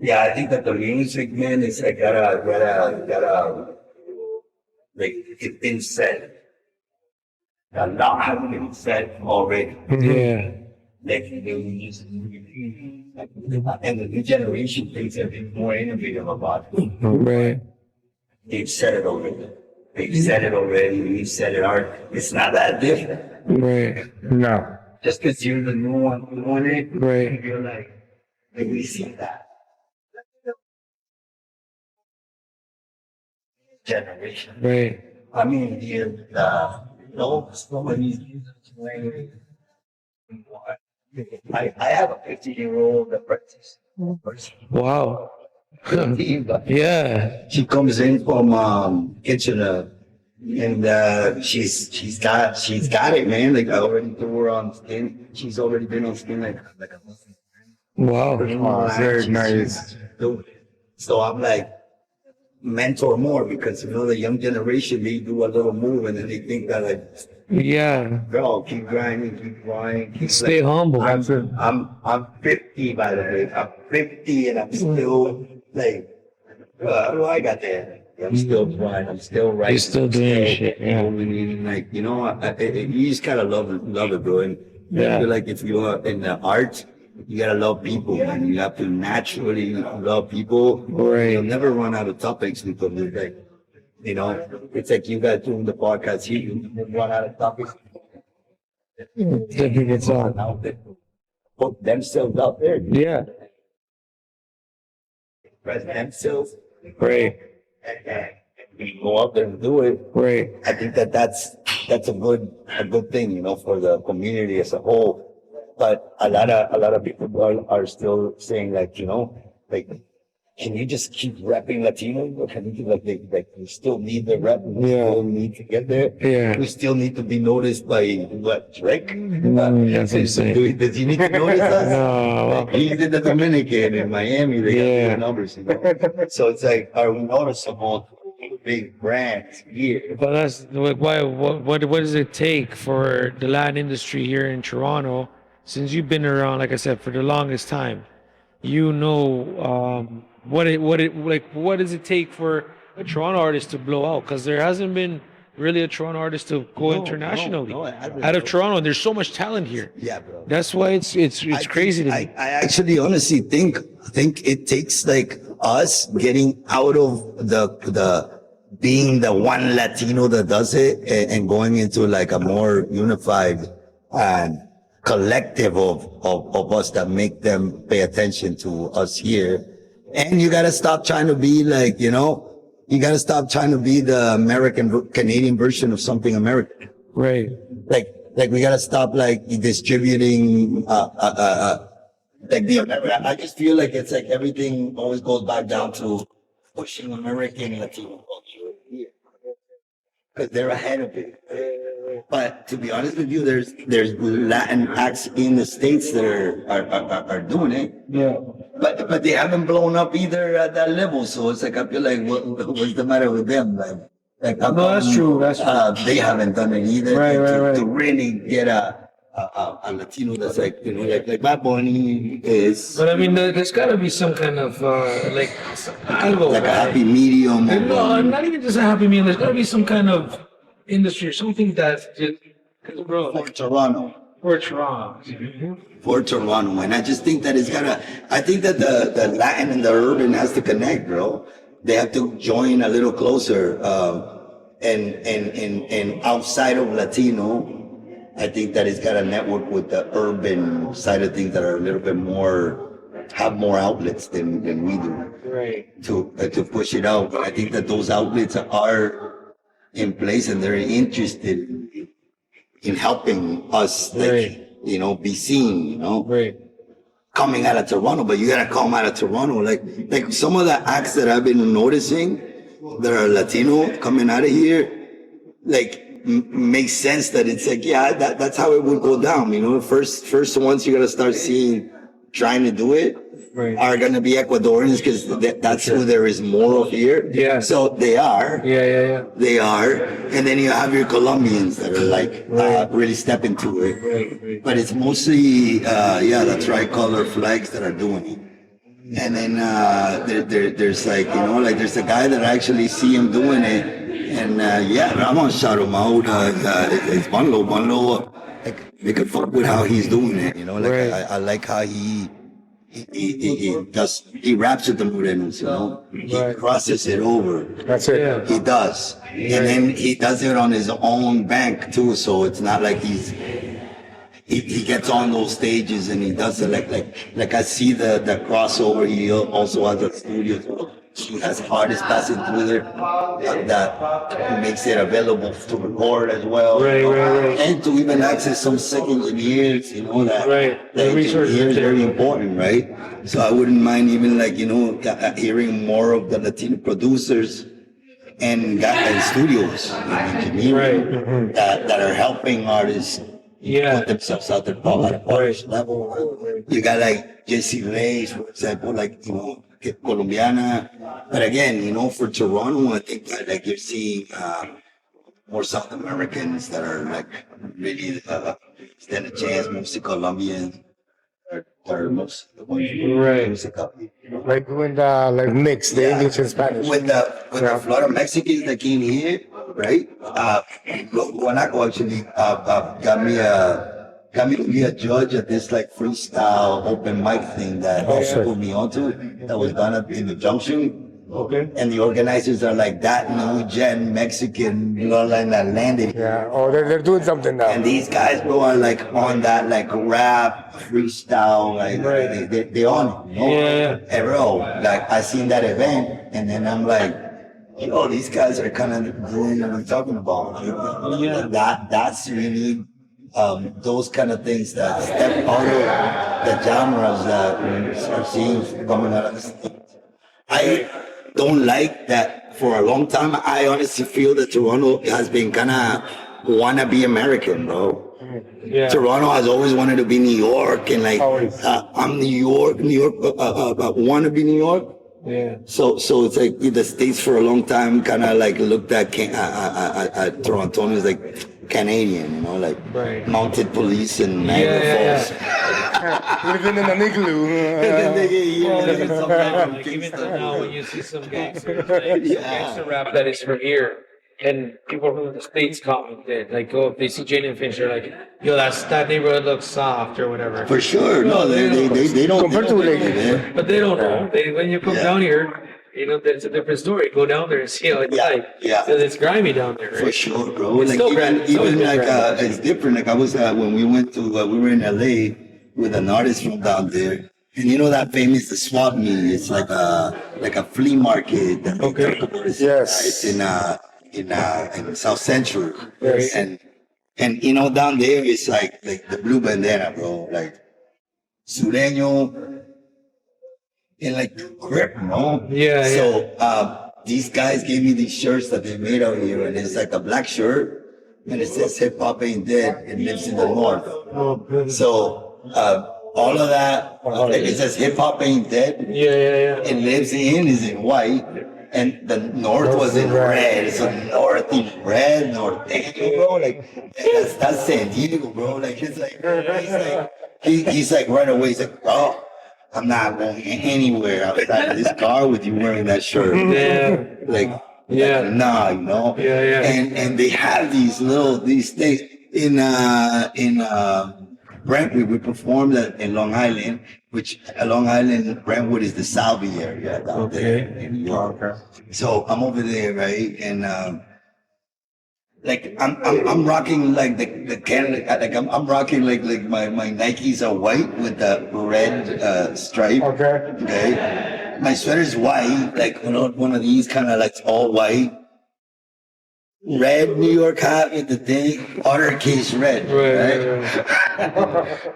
Yeah, I think that the music, man, is like gotta, like, it's been said. A lot has been said already. Yeah. Like, the music, and the new generation thinks they're being more innovative about it. Right. They've said it already. They've said it already. We've said it already. It's not that different. Right. No. Just because you're the new one doing it, Right. you're like we see that. Generation. Right. I mean, so many. I have a 50-year-old apprentice. Wow. 15, but Yeah. she comes in from Kitchener, and she's got it, man. Like, I already threw her on skin. She's already been on skin like a month. Wow. Oh, very nice. So I'm like, mentor more, because the young generation, they do a little move and then they think that, like, Yeah. girl, keep grinding, keep grinding, keep Stay humble. That's it. I'm 50, by the way. I'm 50 and I'm still like, what do I got there? I'm still trying. I'm still writing. You're still doing shit, yeah. Like, you just gotta love it, bro. And Yeah. I feel like if you're in the art, you gotta love people, man. You have to naturally love people. Right. You'll never run out of topics, because it's like, it's like you guys doing the podcast here, you run out of topics. Definitely gets on. Out there. Put themselves out there, Yeah. express themselves, Right. and we go out there and do it. Right. I think that's a good thing, for the community as a whole. But a lot of people are still saying, like, like, can you just keep rapping Latino? Or can you like we still need the rap? We Yeah. still need to get there. Yeah. We still need to be noticed by what, Drake? That's what I'm saying. Does he need to notice us? No. Like, he's in the Dominican, in Miami, they Yeah. got the numbers, So it's like, are we noticeable to big brands here? But that's why. What does it take for the Latin industry here in Toronto? Since you've been around, like I said, for the longest time, what does it take for a Toronto artist to blow out? Because there hasn't been really a Toronto artist to go internationally no, it hasn't. out of Toronto. There's so much talent here. Yeah, bro. That's why it's crazy to me. I actually honestly think it takes like us getting out of the being the one Latino that does it, and going into like a more unified and collective of us that make them pay attention to us here. And you gotta stop trying to be like, you gotta stop trying to be the Canadian version of something American. Right. Like we gotta stop like distributing, like I just feel like it's like everything always goes back down to pushing American Latino culture here, because they're ahead of it. But to be honest with you, there's Latin acts in the States that are doing it. Yeah. But they haven't blown up either at that level. So it's like, I feel like, what's the matter with them? Like how No, that's come, true. That's true. they haven't done it either. Right. To really get a Latino that's like, like Bad Bunny is. But I mean, there's got to be some kind of like I don't know, Like a happy medium. No, not even just a happy meal. There's got to be some kind of industry or something that just, bro, For Toronto. for Toronto. For Toronto. And I just think that I think that the Latin and the urban has to connect, bro. They have to join a little closer. And outside of Latino, I think that it's got to network with the urban side of things that are a little bit more, have more outlets than we do. Right. To push it out. But I think that those outlets are in place and they're interested in helping us, like, Right. you know, be seen, you know, Right. coming out of Toronto, but you gotta come out of Toronto. Like some of the acts that I've been noticing that are Latino coming out of here, like makes sense that it's like, yeah, that's how it would go down, you know. First ones you're gonna start seeing trying to do it Right. are gonna be Ecuadorians because that's who there is more of here. Yeah. So they are. Yeah. They are, and then you have your Colombians that are like really stepping to it. Right. But it's mostly, the tricolor flags that are doing it. And then there's like, you know, like there's a guy that I actually see him doing it, and I'm gonna shout him out. It's Bunlo. Like, they could fuck with how he's doing it, you know. Like Right. I like how he raps with the morenos, you know. He Right. crosses it over. That's it. Yeah. He does. And then he does it on his own bank too, so it's not like he gets on those stages and he does it like I see the crossover. He also has a studio. He has artists passing through there that makes it available to record as well. Right. And to even access some second engineers, you know, that Right. The the resources engineer is there. very important, right? So I wouldn't mind even like, you know, hearing more of the Latino producers and studios and engineering that are helping artists Yeah. put themselves out there at a polished level. You got like Jesse Reyes, for example, like, you know, Colombiana. But again, you know, for Toronto, I think that like you're seeing more South Americans that are like really stand a chance, mostly Colombians. Are most of the ones who do Right. music up. Like doing the like mix, the English and Spanish. With the flood of Mexicans that came here, right? Guanaco actually got me to be a judge at this like freestyle open mic thing that sick. put me onto. That was done in the Junction. Okay. And the organizers are like that new gen Mexican, you know, like that landed. Yeah. Oh, they're doing something now. And these guys, bro, are like on that like rap freestyle, like they on it, you know? Yeah. Hey, bro, like I seen that event, and then I'm like, yo, these guys are kind of doing what I'm talking about. Yeah. That's really those kind of things that step out of the genres that we're seeing coming out of the States. I don't like that for a long time. I honestly feel that Toronto has been kind of wanna be American, bro. Yeah. Toronto has always wanted to be New York, and like Always. I'm New York, wanna be New York. Yeah. So it's like the States for a long time kind of like looked at Torontonians like Canadian, you know, like Right. mounted police and Niagara Yeah. Falls. Living in an igloo. And then they get here Well, and even then some like even now, when you see some gangsters, like some gangster rap that is from here, and people from the States commented, like, oh, if they see Jaden Finch, they're like, yo, that neighborhood looks soft or whatever. For sure, no, they don't. Compared to like, man. But they don't know. When you come Yeah. down here, you know, that's a different story. Go down there and see how it's Yeah, like. yeah. Because it's grimy down there, right? For sure, bro. It's Like still grand. It's always even been like grand. it's different. Like I was when we went to we were in LA with an artist from down there, and you know that famous the swap meet. It's like a flea market. That they Okay. talk about. Yes. It's in South Central, Yes. and you know down there it's like the blue bandana, bro. Like Sureño. And like grip, no? Yeah, So these guys gave me these shirts that they made out here, and it's like a black shirt, and it says "Hip Hop Ain't Dead." It lives in the north. So all of that, it says "Hip Hop Ain't Dead." Yeah. It lives is in white, and the north was in red. So north in red, norteño, bro. Like that's San Diego, bro. Like it's like he's like right away. He's like, oh. I'm not going anywhere outside of this car with you wearing that shirt. Yeah. Like, Yeah. nah, you know? Yeah. And they have these things in Brentwood. We performed in Long Island, which Long Island, Brentwood is the Salvi area down there in New York. So I'm over there, right? And like I'm rocking like the Canada, like I'm rocking like my Nikes are white with the red stripe. Okay. My sweater's white, like one of these kind of like all white. red New York hat with the thing, other case red, right?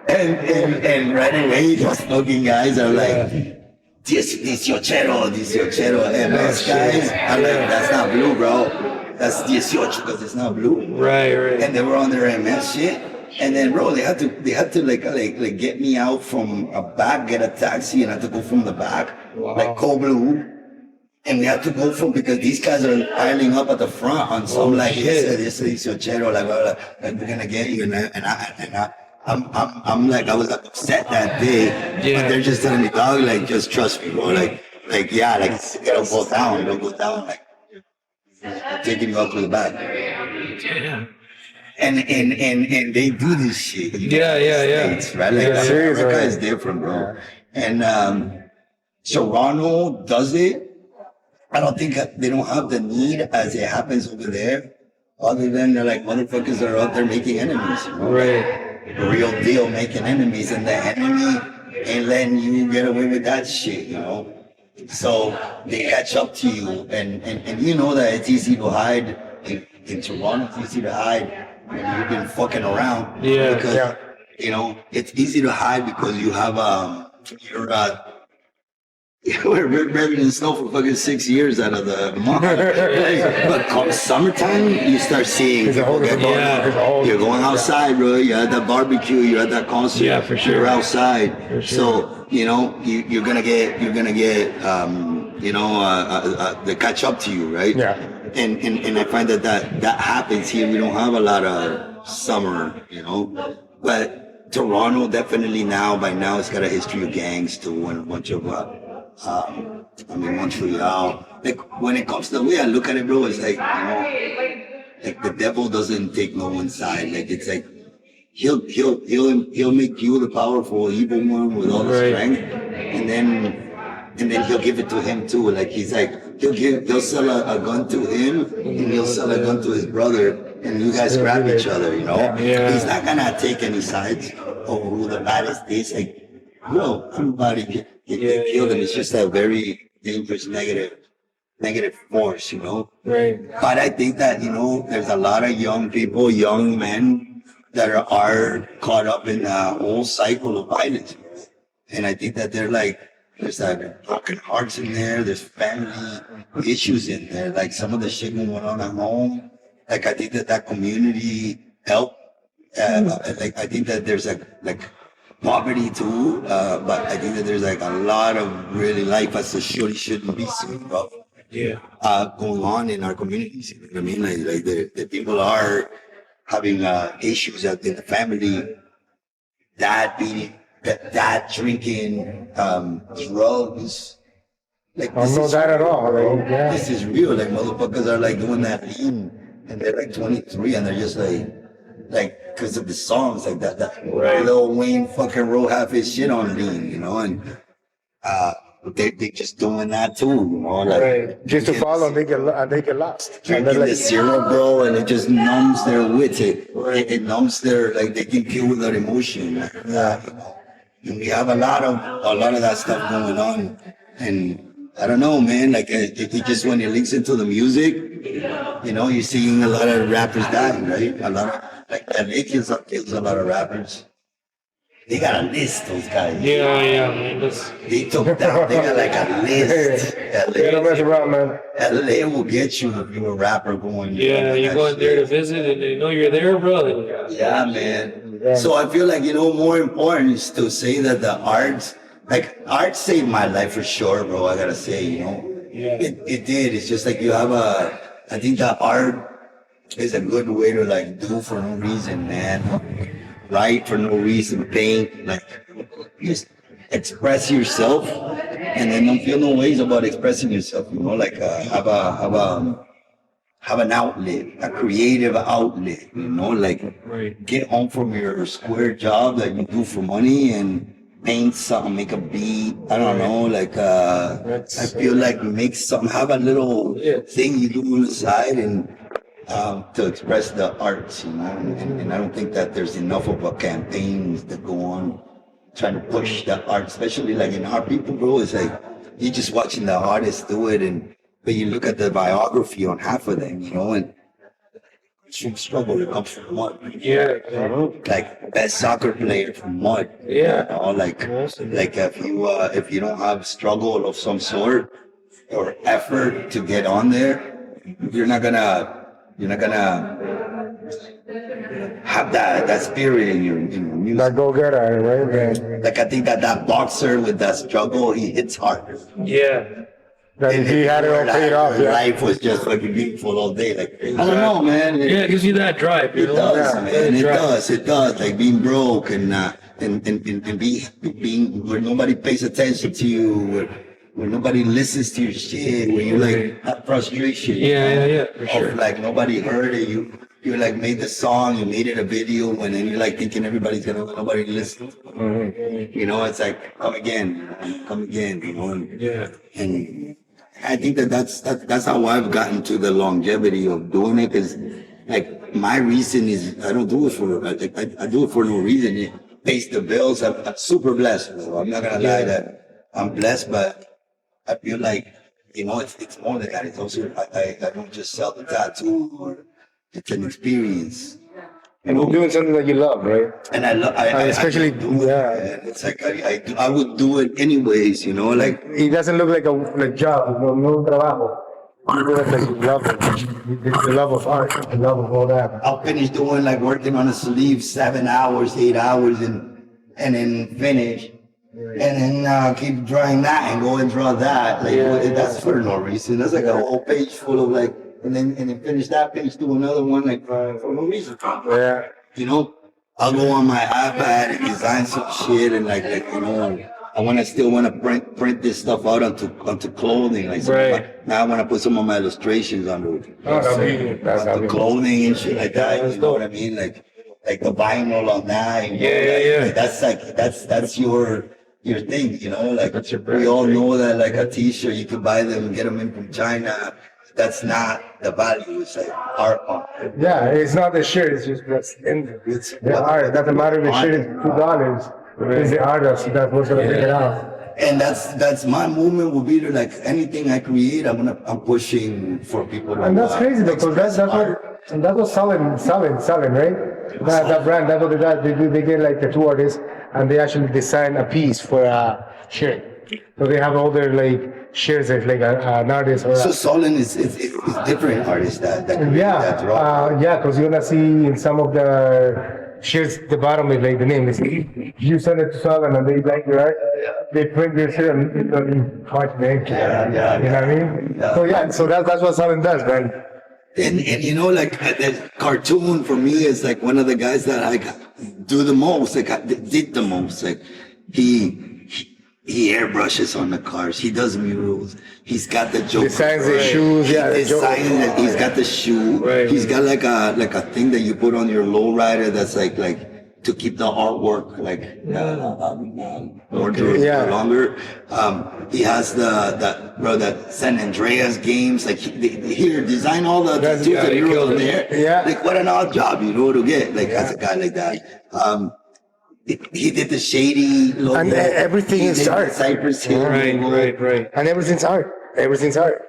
and right away, those fucking guys are like, this yochero, MS guys. I'm like, that's not blue, bro. That's 18 because it's not blue. Right. And they were on their MS shit. And then, bro, they had to like get me out from a back, get a taxi, and I had to go from the back, like cold blue. And we had to go from, because these guys are piling up at the front on some like this yochero, like we're gonna get you, I'm like, I was upset that day, but they're just telling me, dog, like, just trust me, bro, like, yeah, like, don't go down, like, I'm taking you up to the back. And they do this shit. States, right? Like, America is different, bro. And Toronto does it. I don't think they don't have the need as it happens over there, other than they're like, motherfuckers are out there making enemies, you know? Right. The real deal, making enemies, and the enemy ain't letting you get away with that shit, you know? So they catch up to you, and you know that it's easy to hide in Toronto. It's easy to hide when you've been fucking around. Because you know it's easy to hide because you have we're buried in snow for fucking 6 years out of the month. But come summertime, you start seeing people you're going outside, bro. You're at that barbecue, you're at that concert. Yeah, for sure. You're outside. For sure. So, you know, you're gonna get they catch up to you, right? Yeah. And I find that happens here. We don't have a lot of summer, you know. But Toronto definitely by now it's got a history of gangs too, and a bunch of Montreal. Like, when it comes to the way I look at it, bro, it's like, you know, like the devil doesn't take no one's side. Like, it's like he'll make you the powerful evil one with all the strength, and then he'll give it to him too. Like, he's like, he'll sell a gun to him, and he'll sell a gun to his brother, and you guys grab each other, you know? He's not gonna take any sides. Oh, who the baddest is. Like, no, everybody get killed, and it's just a very dangerous negative force, you know? Right. But I think that, you know, there's a lot of young people, young men that are caught up in the whole cycle of violence. And I think that there's like broken hearts in there, there's family issues in there, like some of the shit going on at home. Like, I think that community helped. Like, I think that there's like poverty too, but I think that there's like a lot of really life as a shouldn't be seen, bro. Going on in our communities. You know what I mean? Like the people are having issues in the family, dad beating, dad drinking, drugs. Like, I don't know that at all. Like, this is real. Like, motherfuckers are like doing that lean, and they're like 23, and they're just like, because of the songs, like that Lil Wayne fucking wrote half his shit on lean, you know, and they just doing that too, you know, like just to follow, they get lost. Drinking the syrup, bro, and it just numbs their wits. It numbs their, like, they can kill without emotion, like that, you know. And we have a lot of that stuff going on, and I don't know, man. Like, it just, when it links into the music, you know, you're seeing a lot of rappers dying, right? A lot of, like, LA kills a lot of rappers. They got a list, those guys. Man. They took down. They got like a list. They don't mess around, man. LA will get you if you're a rapper going. You're going there to visit, and they know you're there, bro. Yeah, man. So I feel like, you know, more important is to say that the arts, like, art saved my life for sure, bro. I gotta say, you know, it did. It's just like you have I think that art is a good way to, like, do for no reason, man. Write for no reason, paint, like, just express yourself, and then don't feel no ways about expressing yourself, you know, like, have an outlet, a creative outlet, you know, like, get home from your square job that you do for money and paint something, make a beat, I don't know, like, I feel like make something, have a little thing you do on the side, and to express the arts, you know, and I don't think that there's enough of a campaigns that go on trying to push the art, especially like in our people, bro. It's like you're just watching the artists do it, but you look at the biography on half of them, you know, and from struggle. It comes from mud. Yeah. Like best soccer player from mud. Yeah. You know, like if you don't have struggle of some sort or effort to get on there, you're not gonna have that spirit in your music. That go-getter, right? Like I think that boxer with that struggle, he hits hard. Yeah. That And he had it all paid off. Yeah. Life was just fucking beautiful all day. Like I don't know, man. Yeah, it gives you that drive, you It know? does, man. Drive. It does. Like being broke and being where nobody pays attention to you, where nobody listens to your shit, where you like have frustration. Yeah, for sure. Of like nobody heard it. You like made the song, you made it a video, and then you're like thinking everybody's gonna nobody listen. You know, it's like come again, you know. And I think that's how I've gotten to the longevity of doing it. Is like my reason is I don't do it for I do it for no reason. It pays the bills. I'm super blessed. Bro. I'm not gonna lie that I'm blessed, but I feel like you know it's more than that. It's also I don't just sell the tattoo or it's an experience. And you're doing something that you love, right? And I love, especially, It's like I would do it anyways, you know, like it doesn't look like a job, no trabajo. You do it like you love it, the love of art, the love of all that. I'll finish doing like working on a sleeve 7 hours, 8 hours, and then finish, and then keep drawing that and go and draw that. Like that's for no reason. That's like a whole page full of like. And then finish that page, do another one like for no reason. Yeah. You know, I'll go on my iPad and design some shit and like you know, I still want to print this stuff out onto clothing. Like now I want to put some of my illustrations onto the clothing and shit like that. You know what I mean? Like the vinyl on that. You know, that's your thing. You know, like we all know that like a T-shirt you can buy them and get them in from China. That's not the value. It's like art. Yeah, it's not the shirt. It's just it's the art. It doesn't matter if the shirt is $2. It's the artist that's what's gonna pick it out. And that's my movement. Will be to like anything I create. I'm pushing for people. And that's crazy because that's what selling, right? That brand. That's what they got. They do. They get like the two artists and they actually design a piece for a shirt. So they have all their like shirts as like an artist. Or so Solon is different artists that create that draw. Yeah, because you're gonna see in some of the shirts the bottom is like the name. You send it to Solon and they like your art. They print your shirt and it's on white name. Yeah. You know what I mean? Yeah. So that's what Solon does, man. And you know, like the cartoon for me is like one of the guys that I do the most. Like did the most. Like he airbrushes on the cars. He does murals. He's got the Joker. Designs the shoes. He's got the shoe. Right. He's got like a thing that you put on your lowrider that's like to keep the artwork longer. He has that San Andreas games. Like here, design all the tattoos that you're over there. Yeah. Like what an odd job, you know, to get like as a guy like that. He did the shady logo. And everything is art. Cypress Hill. Right. And everything's art. Everything's art.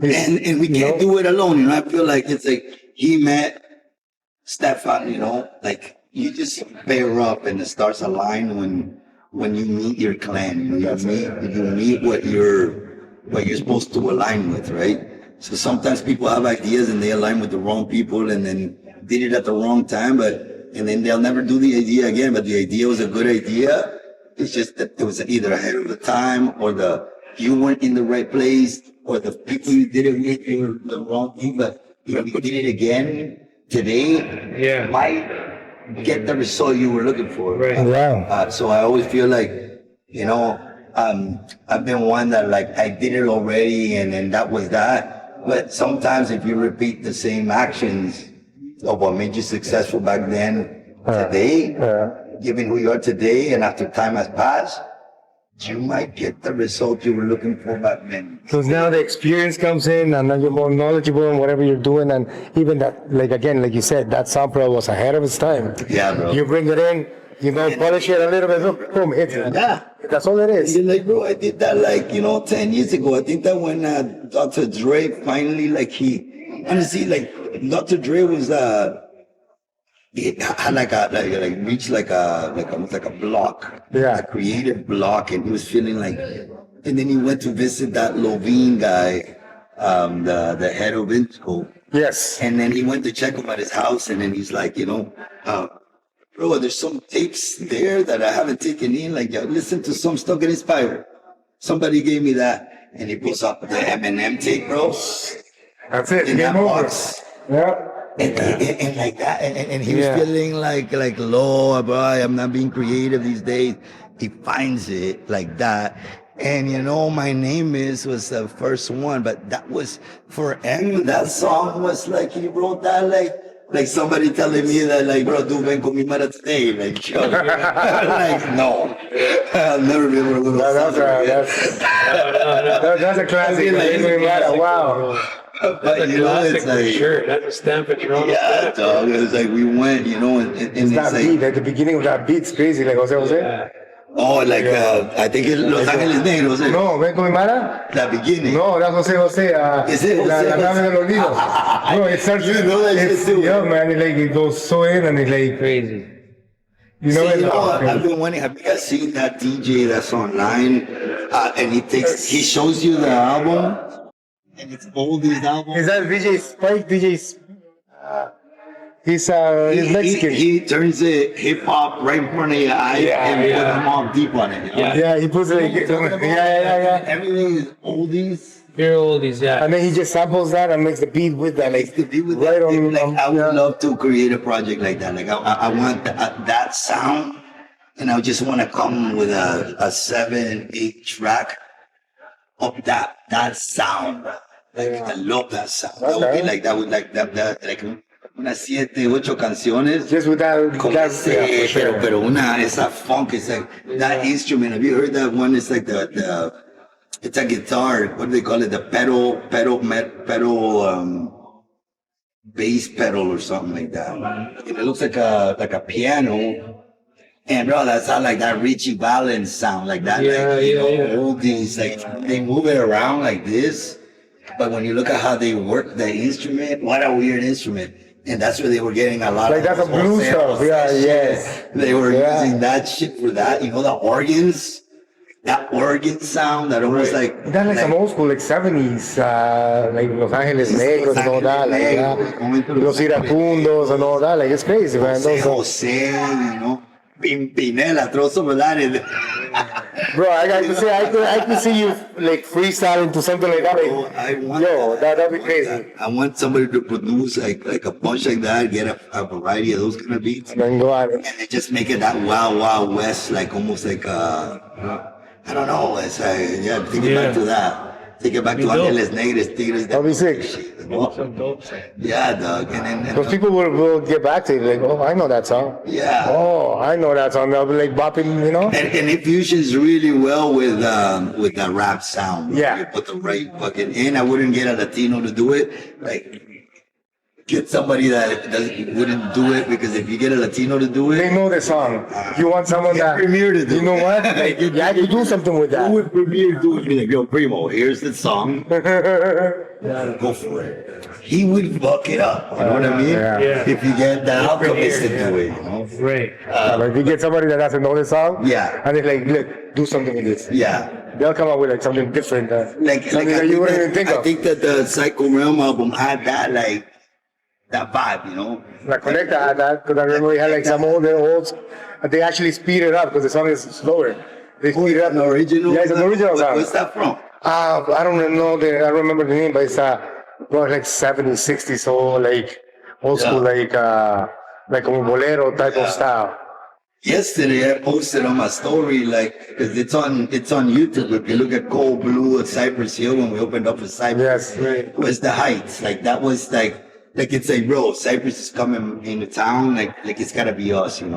And we can't do it alone, you know. I feel like it's like he met Stefan, you know, like you just pair up and the stars align when you meet your clan. You know, you meet what you're supposed to align with, right? So sometimes people have ideas and they align with the wrong people and then did it at the wrong time, and then they'll never do the idea again. But the idea was a good idea. It's just that it was either ahead of the time or you weren't in the right place or the people you did it with were the wrong thing. But if you did it again today, might get the result you were looking for. Right. Wow. So I always feel like, you know, I've been one that like I did it already and then that was that. But sometimes if you repeat the same actions of what made you successful back then, today, given who you are today, and after time has passed, you might get the result you were looking for back then. Because now the experience comes in, and now you're more knowledgeable in whatever you're doing, and even that, like again, like you said, that sample was ahead of its time. Yeah, bro. You bring it in, you know, polish it a little bit, boom, hits it. Yeah. That's all it is. You're like, bro, I did that like, 10 years ago. I think that when Dr. Dre finally, like honestly, like, Dr. Dre was it had like reached almost like a block, a creative block, and he was feeling like, and then he went to visit that Lovine guy, the head of Interscope. Yes. And then he went to check him at his house, and then he's like, bro, there's some tapes there that I haven't taken in. Like, yo, listen to some stuff, get inspired. Somebody gave me that, and he pulls up the Eminem tape, bro. That's it. In that box. Yeah. And like that, and he was feeling like low, bro. I'm not being creative these days. He finds it like that. And My Name Is was the first one, but that was for him. That song was like he wrote that like somebody telling me that like, bro, do ven con mi mara today, like, yo. Like, no, I'll never be able to go. That's a classic. Wow. But it's like, sure, that's a stamp at your own. Yeah, dog. It was like we went, and it's that like, beat at the beginning of that beat's crazy, like Jose. Yeah. Oh, like I think it's Los Ángeles Negros. No, ven con mi mara. That beginning. No, that's Jose. Is it Jose? La nave del olvido. No, it starts. You know that shit too. Yeah, man. It goes so in and it's like Crazy. I've been wondering, have you guys seen that DJ that's online? And he shows you the album, and it's all these albums. Is that DJ Spike? He's Mexican. He turns it hip hop right in front of your eyes and put them all deep on it. Yeah, he puts it. Yeah. Everything is oldies. Pure oldies, yeah. And then he just samples that and makes the beat with that. Like right on. Like I would love to create a project like that. Like I want that sound, and I just want to come with a 7-8 track of that sound. Like I love that sound. That would be like like unas 7-8 canciones. Just with that. Pero esa funk is like that instrument. Have you heard that one? It's like it's a guitar. What do they call it? The pedal, bass pedal or something like that. And it looks like a piano. And bro, that's how like that Richie Valens sound, like that. All these like they move it around like this. But when you look at how they work the instrument, what a weird instrument. And that's where they were getting a lot like of that's a blues stuff. Yes. They were using that shit for that. The organs, that organ sound that almost like that's like some old school, like 70s, like Los Ángeles Negros and all that, like Los Iracundos and all that. Like it's crazy, man. Jose, Pimpinela, throw some of that in there. Bro, I could see you like freestyling to something like that. Like, that'd be crazy. I want somebody to produce like a bunch like that, get a variety of those kind of beats, and then go at it. And then just make it that Wild West, like almost like I don't know. It's take it back to that. Take it back to Ángeles Negros, Tigres. That'll be sick. Yeah, dog. And then because people will get back to it like, oh, I know that song. Yeah. Oh, I know that song. They'll be like bopping, And it fusions really well with the rap sound. Yeah. You put the right fucking in. I wouldn't get a Latino to do it. Like, get somebody that wouldn't do it, because if you get a Latino to do it, they know the song. You want someone that Premier to do. You know what? Like, you do something with that. Who would Premier do it? Be like, yo, Primo, here's the song. Go for it. He would fuck it up. You know what I mean? Yeah. If you get the alchemist to do it, Right. Like if you get somebody that doesn't know the song, and they're like, look, do something with this. Yeah. They'll come up with like something different. Something that you wouldn't even think of. I think that the Psycho Realm album had that that vibe, La Conecta had that, because I remember we had like some olds. They actually speed it up because the song is slower. They speed it up. The original? Yeah, it's an original song. What's that from? I don't know. I remember the name, but it's like 70s, 60s, so like old school, like como bolero type of style. Yesterday I posted on my story, because it's on YouTube. If you look at Cold Blue at Cypress Hill, when we opened up for Cypress, right. Was the Heights. That was it's like, bro, Cypress is coming into town, like it's gotta be us, who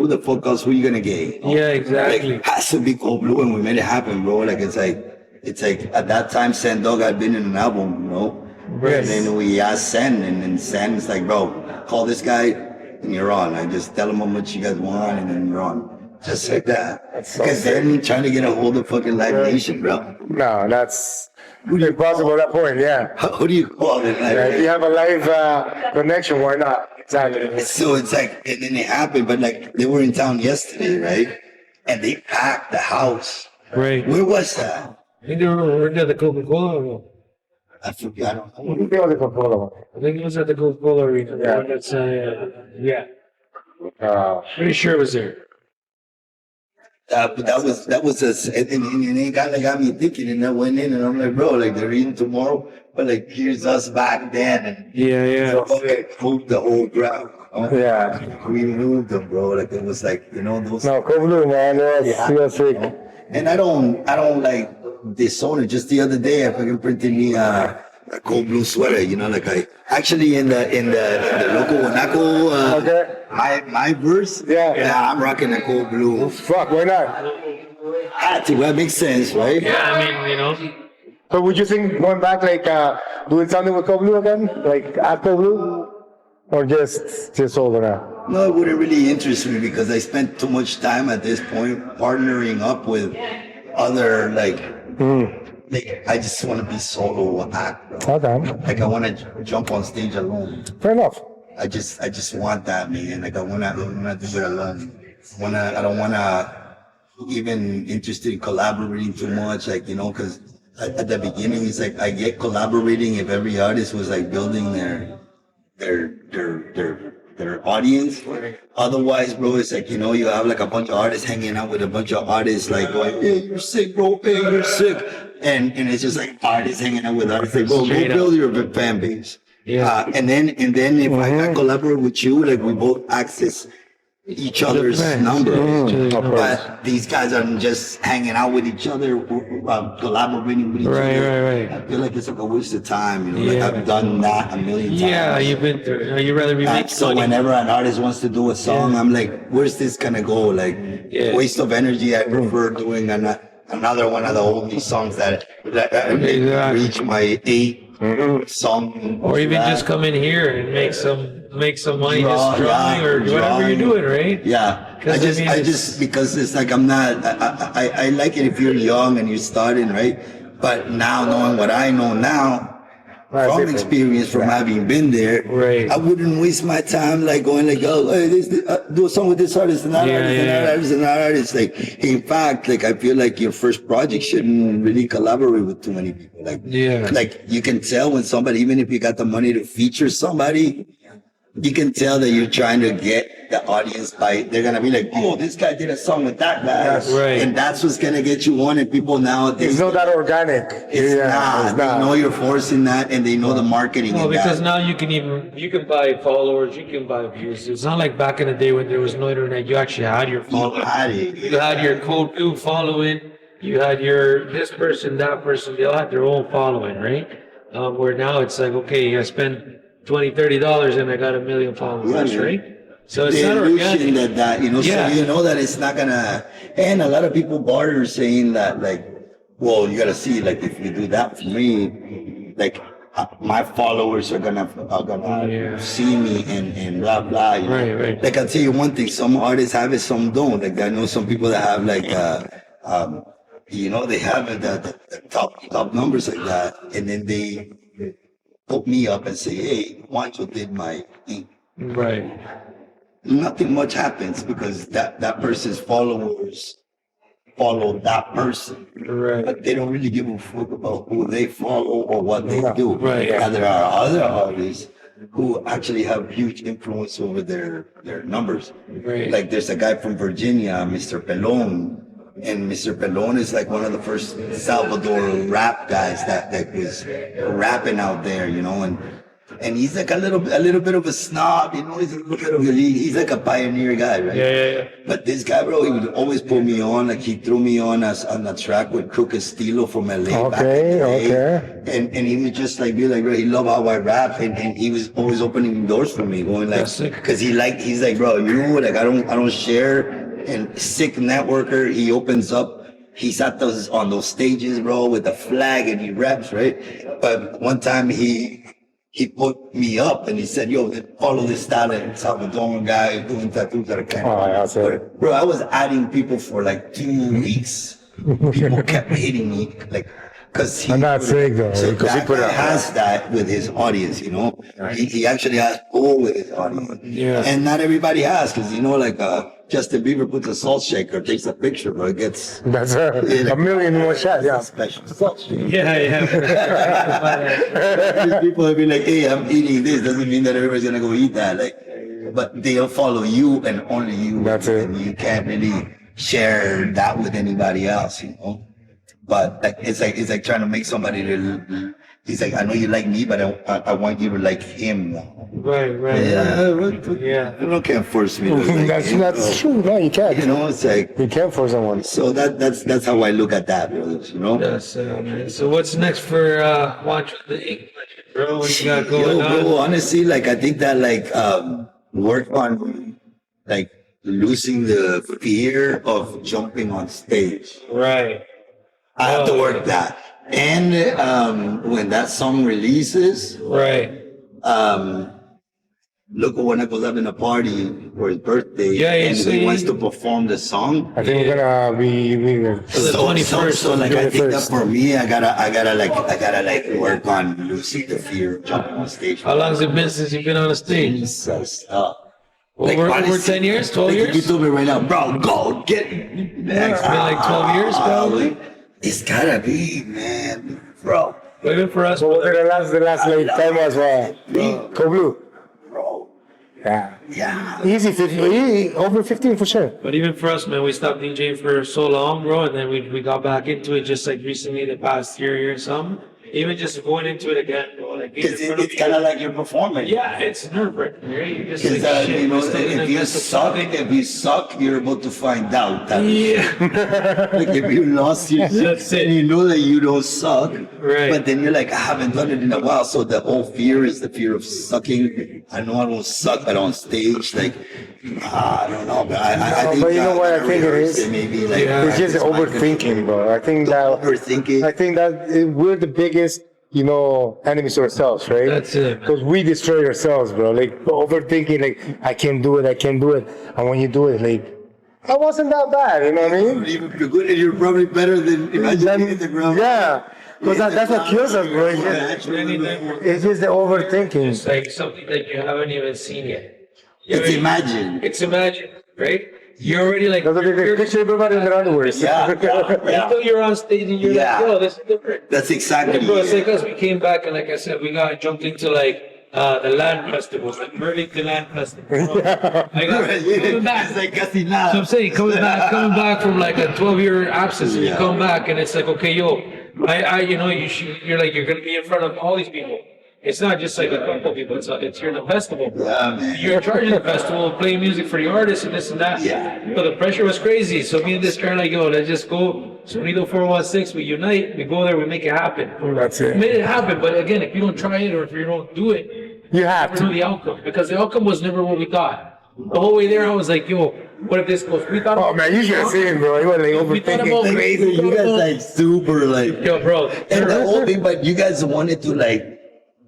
the fuck else, who you gonna get? Yeah, exactly. Has to be Cold Blue, and we made it happen, bro. It's like at that time, Sen Dog had been in an album, Yes. And then we asked Sen, and then Sen's like, bro, call this guy, and you're on. I just tell him how much you guys want, and then you're on. Just like that. so Because then trying to get a hold of fucking Live Nation, bro. No, that's impossible at that point, yeah. Who do you call it? Like, If you have a live connection, why not? Exactly. so it's like, and then it happened, but like they were in town yesterday, right? And they packed the house. Right. Where was that? I think they were at the Coca-Cola. Or no? I forgot. I don't know. You feel the Coca-Cola one. I think it was at the Coca-Cola Arena. Yeah. That's, yeah. Pretty sure it was there. That was us, and it kind of got me thinking, and I went in, and I'm like, bro, like they're eating tomorrow, but like here's us back then, and Yeah. okay, moved the whole ground. Yeah. We moved them, bro. Like it was like those. No, Cold Blue, man. Real sick. And I don't like disown it. Just the other day, I fucking printed me a cold blue sweater. Like I actually in the local Wanaco. Okay. My verse. Yeah. I'm rocking a cold blue. Fuck, why not? Had to. That makes sense, right? Yeah, I mean, So would you think going back, like doing something with Cold Blue again, like at Cold Blue, or just over now? No, it wouldn't really interest me because I spent too much time at this point partnering up with other like I just want to be solo act, bro. Okay. Like I want to jump on stage alone. Fair enough. I just want that, man. Like I wanna do it alone. I don't wanna even interested in collaborating too much, like because at the beginning it's like I get collaborating if every artist was like building their audience. Otherwise, bro, it's like you have like a bunch of artists hanging out with a bunch of artists, like going, "Hey, you're sick, bro. Hey, you're sick," and it's just like artists hanging out with artists. Like, bro, go build your fan base. Yeah. And then if I collaborate with you, like we both access each other's number. But these guys are just hanging out with each other, collaborating with each other. Right. I feel like it's like a waste of time. Like I've done that a million times. Yeah, you've been through. You'd rather be making So money. whenever an artist wants to do a song, I'm like, where's this gonna go? Like waste of energy. I prefer doing another one of the only songs that reach my 8 song. Or even just come in here and make some money just drawing or whatever you're doing, right? Yeah. I just because it's like I'm not. I like it if you're young and you're starting, right? But now knowing what I know now. From experience, from having been there, right. I wouldn't waste my time like going like, oh, hey, do a song with this artist and that artist and that artist and that artist. Like, in fact, like I feel like your first project shouldn't really collaborate with too many people. Like you can tell when somebody, even if you got the money to feature somebody, you can tell that you're trying to get the audience by, they're going to be like, oh, this guy did a song with that guy. Yes. Right. And that's what's going to get you on. And people nowadays. It's not that organic. It's not. They know you're forcing that and they know the marketing. Well, because that. now you can buy followers, you can buy views. It's not like back in the day when there was no internet. You actually had your followers. You had your Code 2 following. You had your this person, that person. They all had their own following, right? Where now it's like, okay, I spend $20-$30 and I got 1 million followers, right? So it's the not illusion organic. that so you know that it's not gonna. And a lot of people barter saying that like, well, you gotta see like if you do that for me, like my followers are gonna see me and blah blah. Right. Like I'll tell you one thing: some artists have it, some don't. Like I know some people that have like they have the top numbers like that, and then they put me up and say, hey, Juancho did my ink. Right. Nothing much happens because that person's followers follow that person. Right. But they don't really give a fuck about who they follow or what they do. Right. And there are other artists who actually have huge influence over their numbers. Right. Like there's a guy from Virginia, Mr. Pelon. And Mr. Pelon is like one of the first Salvador rap guys that was rapping out there, and he's like a little bit of a snob, he's a little bit of he's like a pioneer guy, right? Yeah. But this guy, bro, he would always put me on, like he threw me on a track with Crooked Stilo from LA back in the day. And he would just like be like, bro, he loved how I rap, and he was always opening doors for me, going like, because he's like, bro, like I don't share. And sick networker, he opens up. He's on those stages, bro, with the flag, and he raps, right? But one time he he put me up and he said, yo, follow this talent, Salvadoran guy doing tattoos at a camp. Oh, yeah, that's it. Bro, I was adding people for like 2 weeks. People kept hitting me, like, because he. And that's sick, though, So because he that put it guy out. has that with his audience, you know. He actually has pull with his audience. Yeah. And not everybody has, because you know, like Justin Bieber puts a salt shaker, takes a picture, bro. It gets. That's a million more shots, yeah. Special salt shaker. Yeah. People will be like, hey, I'm eating this. Doesn't mean that everybody's gonna go eat that. Like, but they'll follow you and only you. That's it. And you can't really share that with anybody else, you know. But like, it's like trying to make somebody to. He's like, I know you like me, but I want you to like him. Right. Yeah. You can't force me to like That's him, that's bro. true. No, you can't. You know, it's like. You can't force someone. So that's how I look at that, brothers. You know. Yes, man. So what's next for Juancho da Inkpusha, bro? What you got going Yo, bro, on? honestly, like I think that like work on like losing the fear of jumping on stage. Right. I have to work that. And when that song releases, Right. look when I was having a party for his birthday, Yeah, you and see. he wants to perform the song. I think we're gonna be leaving. The 21st. So like I think that 21st. for me, I gotta work on losing the fear of jumping on stage. How long's it been since you've been on a stage? Jesus. Over honestly, 10 years, 12 like, years? You told me right now, bro, go get. It's been like 12 years, probably. It's gotta be, man, bro. But even for us, So the last like time was Cold Blue. Bro, Yeah. yeah. Easy 15, over 15 for sure. But even for us, man, we stopped DJing for so long, bro, and then we got back into it just like recently, the past year or something. Even just going into it again, bro, like being in Because front of it's kind of like you're performing. yeah, it's nerve-wracking, right? You're just Because like, shit, you know, we're still gonna if you mess up suck, something. you're about to find out. That Yeah, like if you lost your That's it. and you know that you don't suck, Right. but then you're like, I haven't done it in a while. So the whole fear is the fear of sucking. I know I don't suck, but on stage, like, I don't know. But I think but you know what I think it rehearsed is? Maybe like Yeah. It's just overthinking, bro. I think that overthinking. we're the biggest, enemies to ourselves, right? That's it. Because we destroy ourselves, bro. Like overthinking, like I can't do it, and when you do it, like I wasn't that bad, you know what I mean? Even if you're good, and you're probably better than imagine being in the ground. Yeah, because that's what kills us, bro. It's just the overthinking. it's like something that you haven't even seen yet. It's imagine. It's imagine, right? You're already like, That's what they picture everybody in their underwear. until you're on stage and you're Yeah. like, yo, this is different. That's exactly. Bro, it's like us. We came back and like I said, we got jumped into like the land festivals, like Burlington Land Festival. I got coming back. It's like casi nada. So I'm saying, coming back from like a 12-year absence, and you Yeah. come back and it's like, okay, yo, you're like, you're gonna be in front of all these people. It's not just like a couple people. It's you're in the festival. Yeah, man. You're in charge of the festival, playing music for the artists and this and that. Yeah. But the pressure was crazy. So me and this guy are like, yo, let's just go. Sonido 416, we unite, we go there, we make it happen. That's it. We made it happen, but again, if you don't try it or if you don't do it, You have never know to. the outcome. Because the outcome was never what we thought. The whole way there, I was like, yo, what if this goes? We thought. Oh man, you should have seen him, bro. He was like We thought about overthinking. Crazy. You guys like super like. Yo, bro. And the whole thing, but you guys wanted to like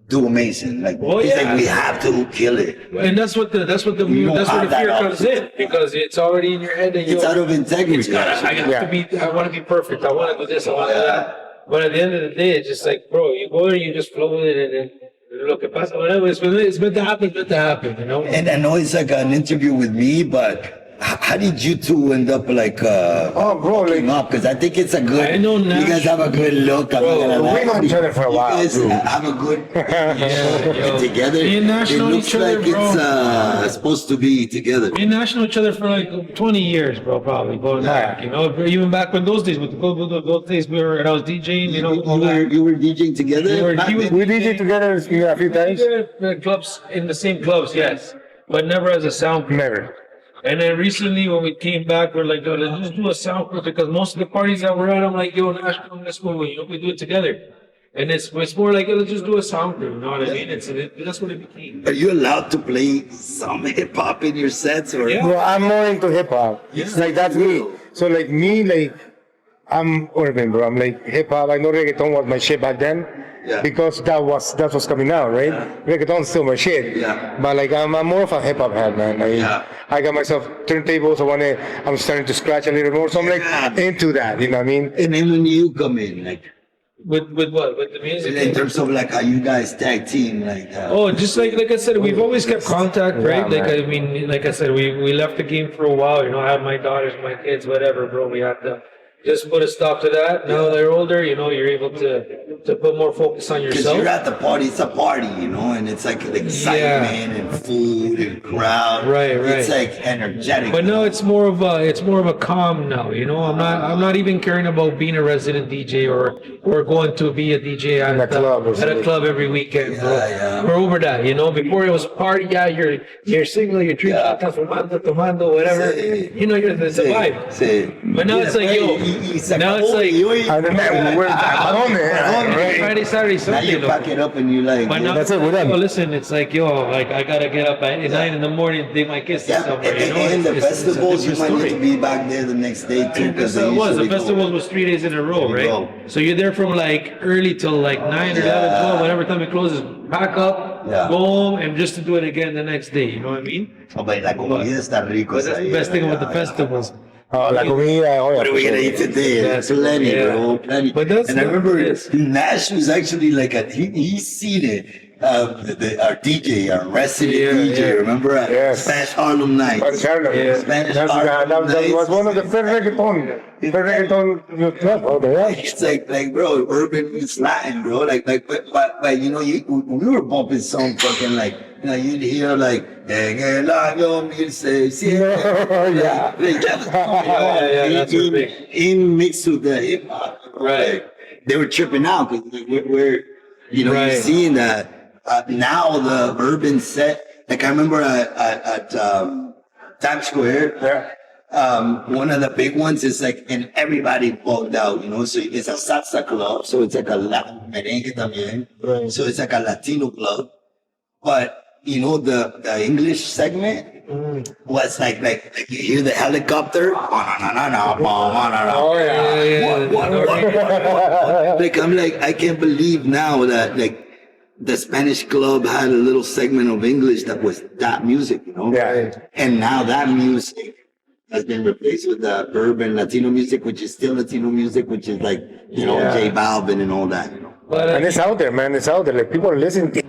do amazing. Like Oh, it's yeah. like we have to kill it. And that's what the don't fear have that comes in, because it's already in your head that It's yo, out of integrity. I have to be. I want to be perfect. I want to do this. I want to do that. But at the end of the day, it's just like, bro, you go there, you just flow with it, and then look, it pasa, whatever. It's meant to happen. It's meant to happen. You know. And I know it's like an interview with me, but how did you two end up like Bro, hooking like up? Because I think it's a good. I know You guys have a good look. I'm not gonna lie. we know each other for a while, You guys dude. have a good yo. together. Being national it each looks other, like bro. it's supposed to be together. Been national each other for like 20 years, bro, probably going back. You know, even back when those days with the those days we were, and I was DJing. You know, all that. You were DJing together. We were- back he was- then? we DJ together a few times. Clubs in the same clubs, yes, but never as a sound crew. Never. And then recently, when we came back, we're like, yo, let's just do a sound crew, because most of the parties that we're at, I'm like, yo, national, let's go, you know, we do it together. And it's more like, yo, let's just do a sound crew. You know what I mean? That's what it became. Are you allowed to play some hip hop in your sets or? Yeah. Bro, I'm more into hip hop. Yeah. Like that's me. So like me, like I'm urban, bro. I'm like hip hop. I know reggaeton was my shit back then. Yeah. Because that's what's coming out, right? Reggaeton's still my shit. Yeah. But like I'm more of a hip hop head, man. Like, Yeah. I got myself turntables. I'm starting to scratch a little more, so I'm like into that. You know what I mean? And then when you come in, like With what? With the music? in terms of like how you guys tag team, like Oh, just like I said, we've always kept contact, right? Yeah, Like man. I mean, like I said, we left the game for a while. You know, I had my daughters, my kids, whatever, bro. We had to just put a stop to that. Now they're older, you know, you're able to put more focus on because yourself. you're at the party, it's a party, you know, and it's like the excitement and food and crowd. Right. It's like energetic. But no, it's more of a calm now. You know, I'm not even caring about being a resident DJ or going to be a DJ at a club or at a something. club every weekend. Bro. Yeah. We're over that. You know, before it was a party. Yeah, you're single, you're drinking, tomando, whatever. Sí. You know, it's a vibe. Sí. But now it's like, yo, now it's like I don't know. We're right? Friday, Saturday, Now Sunday. you though. pack it up and you like, But now, That's it, we're done. listen, it's like, yo, like I gotta get up at 9 in the morning to take my kids to yeah, somewhere. You know, and the It's a festivals, you different might need story. to be back there the next day too. Because So it was. The festival was 3 days in a row, There you right? go. So you're there from like early till like 9 or 11, 12, whatever time it closes. Pack up, Yeah. go home, and just to do it again the next day. You know what I mean? Oh, but la comida está rico. But that's the best thing about the festivals. La comida, oh yeah. What are we gonna eat today? Yes, Plenty, yeah. bro. Plenty. But that's and I the- remember yes. Nash was actually like he's seated. Our DJ, our resident Yeah, DJ, yeah. remember? Yes. Spanish Harlem Nights. Yeah. Spanish That Harlem was Nights. one of the first reggaeton club out there. It's like, bro, urban meets Latin, bro. But you know, we were bumping some fucking like, you know, you'd hear like, en el año 1600. Yeah. Yeah, that's what big. In mixed with the hip hop. Right. Like, they were tripping out because we're, you know, Right. you're seeing that now the urban set. Like I remember at Times Square. One of the big ones is like, and everybody bugged out, you know, so it's a salsa club, so it's like a Latin merengue también, Right. so it's like a Latino club, but you know, the English segment was like you hear the helicopter, Oh yeah. like I'm like, I can't believe now that like the Spanish club had a little segment of English that was that music, you know, Yeah. and now that music has been replaced with the urban Latino music, which is still Latino music, which is like, you know, Yeah. J Balvin and all that, you know. But And it's out there, man. It's out there. Like people are listening to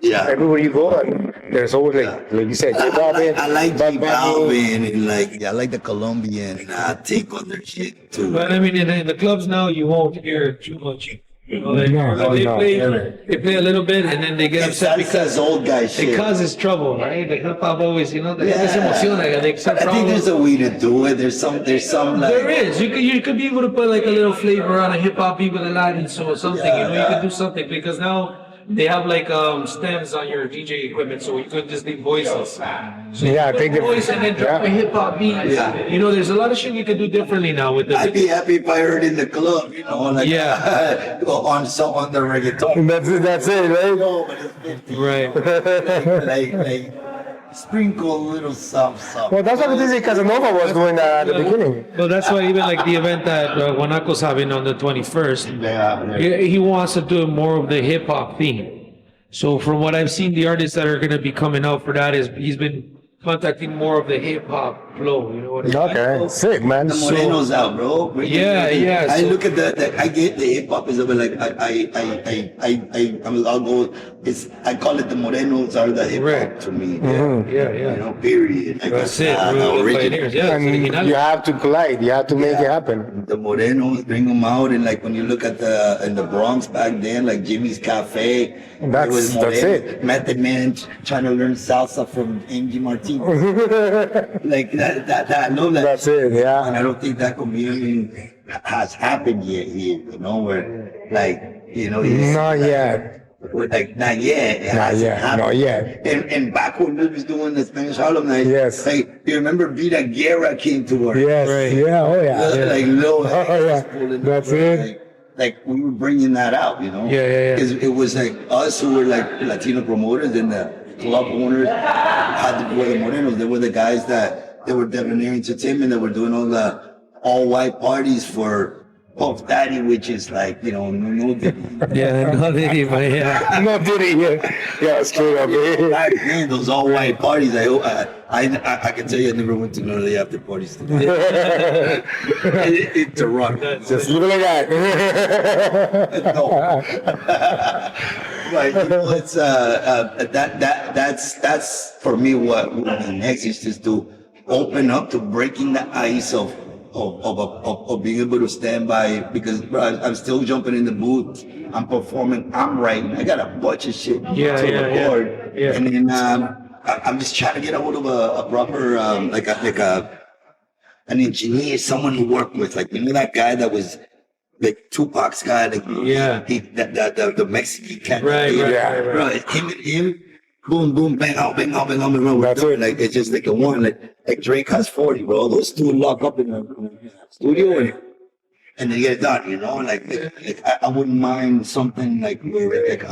Yeah. everywhere you go, and there's always like you said, J Balvin, I like J Bad Bunny. Balvin and like, I like the Colombian take on their shit too. But I mean, in the clubs now, you won't hear too much. You know, they, No, they no. play a little bit, and then they get It's upset that's because old guy it shit. causes trouble, right? The hip hop always, you know, they se emociona, they accept I think there's problems. a way to do it. There's some like. There is. You could be able to put like a little flavor on a hip hop beat with a Latin or something. You know, you could do something because now they have like stems on your DJ equipment, so you could just leave voices. So you Yeah, put take the- voice and then drop yeah. a hip hop beat. Yeah. You know, there's a lot of shit you could do differently now with the. I'd be happy if I heard in the club, you know, like Yeah. on the reggaeton. That's it, right? No, but it's 50. Right. like sprinkle a little something. Well, that's what DJ Casanova was doing at the beginning. Well, that's why even like the event that Guanaco's having on the 21st, Yeah. he wants to do more of the hip hop theme. So from what I've seen, the artists that are going to be coming out for that is he's been contacting more of the hip hop flow. You know what I mean? Okay, sick, man. The Moreno's out, bro. Yeah, yeah, I so- look at I get the hip hop is a bit like I'll go. I call it the Morenos are the hip hop Right. to me. Yeah, You yeah. know, period. Like, That's it. the We're the original. pioneers. Yeah, And it's original. you have to collide. You have to make it happen. The Morenos bring them out, and like when you look at in the Bronx back then, like Jimmy's Cafe, That's it. Method Man trying to learn salsa from Angie Martinez. Like that. I know that. That's it. And Yeah. I don't think that communion has happened yet here, you know, where like, you know, Not yet. like not yet. It Not hasn't yet. happened. Not yet. And back when we was doing the Spanish Harlem Night, Yes. like you remember Vida Guerra came to her. Yes. Right. Yeah. Oh yeah. Like Lil Oh, yeah. pulling That's over, it. Like we were bringing that out, you know. Yeah. Because it was like us who were like Latino promoters and the club owners were the Morenos. They were the guys that they were Debonair Entertainment that were doing all the all white parties for Puff Daddy, which is like, you know, no Diddy. Yeah, no Diddy, but yeah. No Diddy, yeah, straight up. Back then, those all white parties, I can tell you I never went to none of the after parties in Toronto. Just leave it like that. No. But you know, it's that's for me what would be next is just to open up to breaking the ice of being able to stand by, because bro, I'm still jumping in the booth, I'm performing, I'm writing, I got a bunch of shit to record, and then I'm just trying to get a hold of a proper an engineer, someone to work with, like, you know, that guy that was like Tupac's guy, like the Mexican cat, Right. bro, him. Boom, boom, bang out, bang out, bang out, bang out. That's it. Like, it's just like a one, like Drake has 40, bro. Those two lock up in the studio and they get it done, you know? Like I wouldn't mind something like where like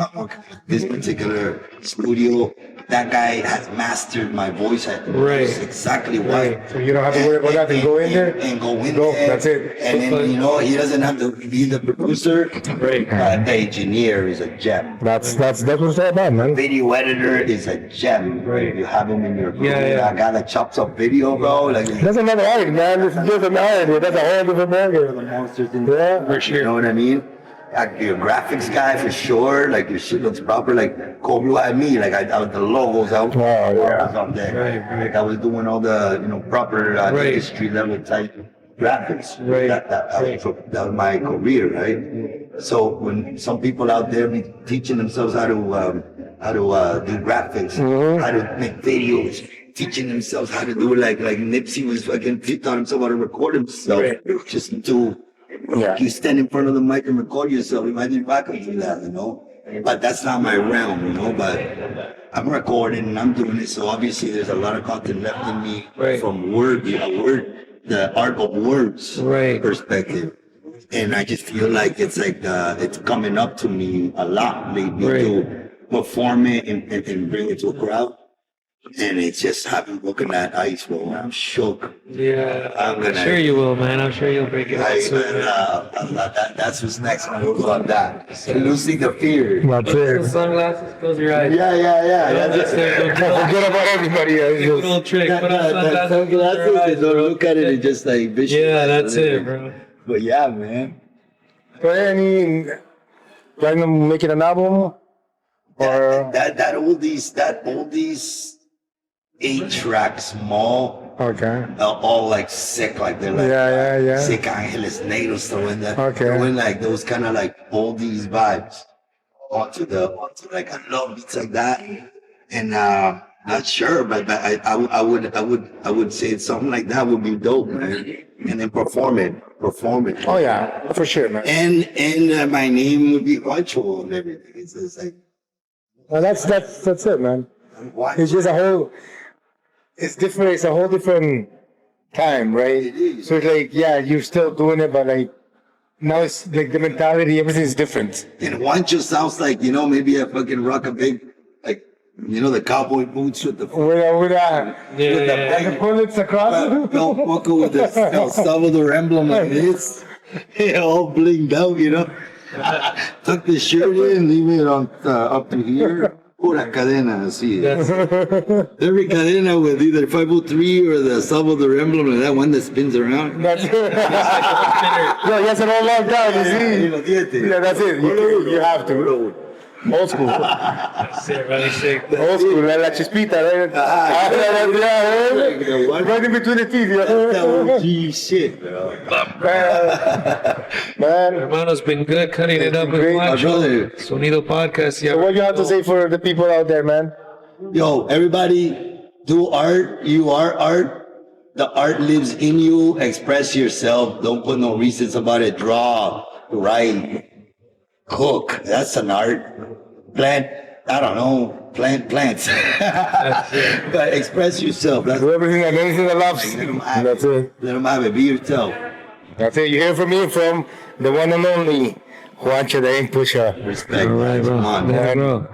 this particular studio, that guy has mastered my voice. That's exactly why. So you don't have to worry about that. And go in there. And go in there. That's it. And then, you know, he doesn't have to be the producer. Right. The engineer is a gem. That's what's that bad, man. Video editor is a gem. Right. You have him in your group. Yeah. A guy that chops up video, bro. Like, That's another art, man. This is just an art. That's a whole different ballgame. the monsters in For sure. You know what I mean? Like, you're a graphics guy for sure. Like, your shit looks proper. Like Kobe had me. Like I the logos out. yeah. Out there. Right. Like I was doing all the, you know, proper industry level type graphics. Right. That was my career, right? So when some people out there be teaching themselves how to do graphics, how to make videos, teaching themselves how to do like Nipsey was fucking taught himself how to record himself. Right. Just to you stand in front of the mic and record yourself. Imagine if I could do that, you know. But that's not my realm, you know. But I'm recording and I'm doing it, so obviously there's a lot of content left in me from the art of words perspective. And I just feel like it's coming up to me a lot lately to perform it and bring it to a crowd. And it's just having broken that ice, bro. I'm shook. Yeah, I'm sure you will, man. I'm sure you'll break it out soon. That's what's next. I'm working on that. Losing the fear. That's it. Sunglasses, close your eyes. Yeah. That's it. Forget about everybody else. Good little trick. Put on sunglasses, close your eyes, Don't bro. look at it and just like visualize. Yeah, that's it, bro. But yeah, man. So any planning on making an album? Or That oldies 8-track small. okay. All like sick, like they're like Yeah. sick Angeles Negros throwing that, Okay. throwing like those kind of like oldies vibes onto like I love beats like that, and not sure, but I would say something like that would be dope, man, and then perform it. Oh yeah, for sure, man. And my name would be Juancho and everything. It's just like Well, that's it, man. Juancho. It's just it's different. It's a whole different time, right? It is. So it's like, yeah, you're still doing it, but like now it's like the mentality, everything's different. And Juancho sounds like, you know, maybe I fucking rock a big, like, you know, the cowboy boots with the The bullets across. belt buckle with the El Salvador emblem like this. Yeah, all blinged out, you know. Tuck the shirt in, leave it on up to here. Pura cadena, así. Every cadena with either 503 or the Salvador emblem, like that one that spins around. That's it. Yeah, he has it all locked down, you see. Yeah, that's it. You have to. Old school. That's it, really sick. Old school, la chispita, right? Right in between the teeth, That OG shit, bro. Man. Hermano's been good cutting it up with Great. Juancho. Sonido Podcast. Yeah. So what you have to say for the people out there, man? Yo, everybody, do art. You are art. The art lives in you. Express yourself. Don't put no reasons about it. Draw, write, cook. That's an art. Plant. I don't know. Plant plants. But express yourself. That's Do everything and anything that loves. Let them have That's it. Let them have it. Be yourself. That's it. You hear from me, from the one and only Juancho da Inkpusha. Respect. All right, bro. Come on. Yeah, bro.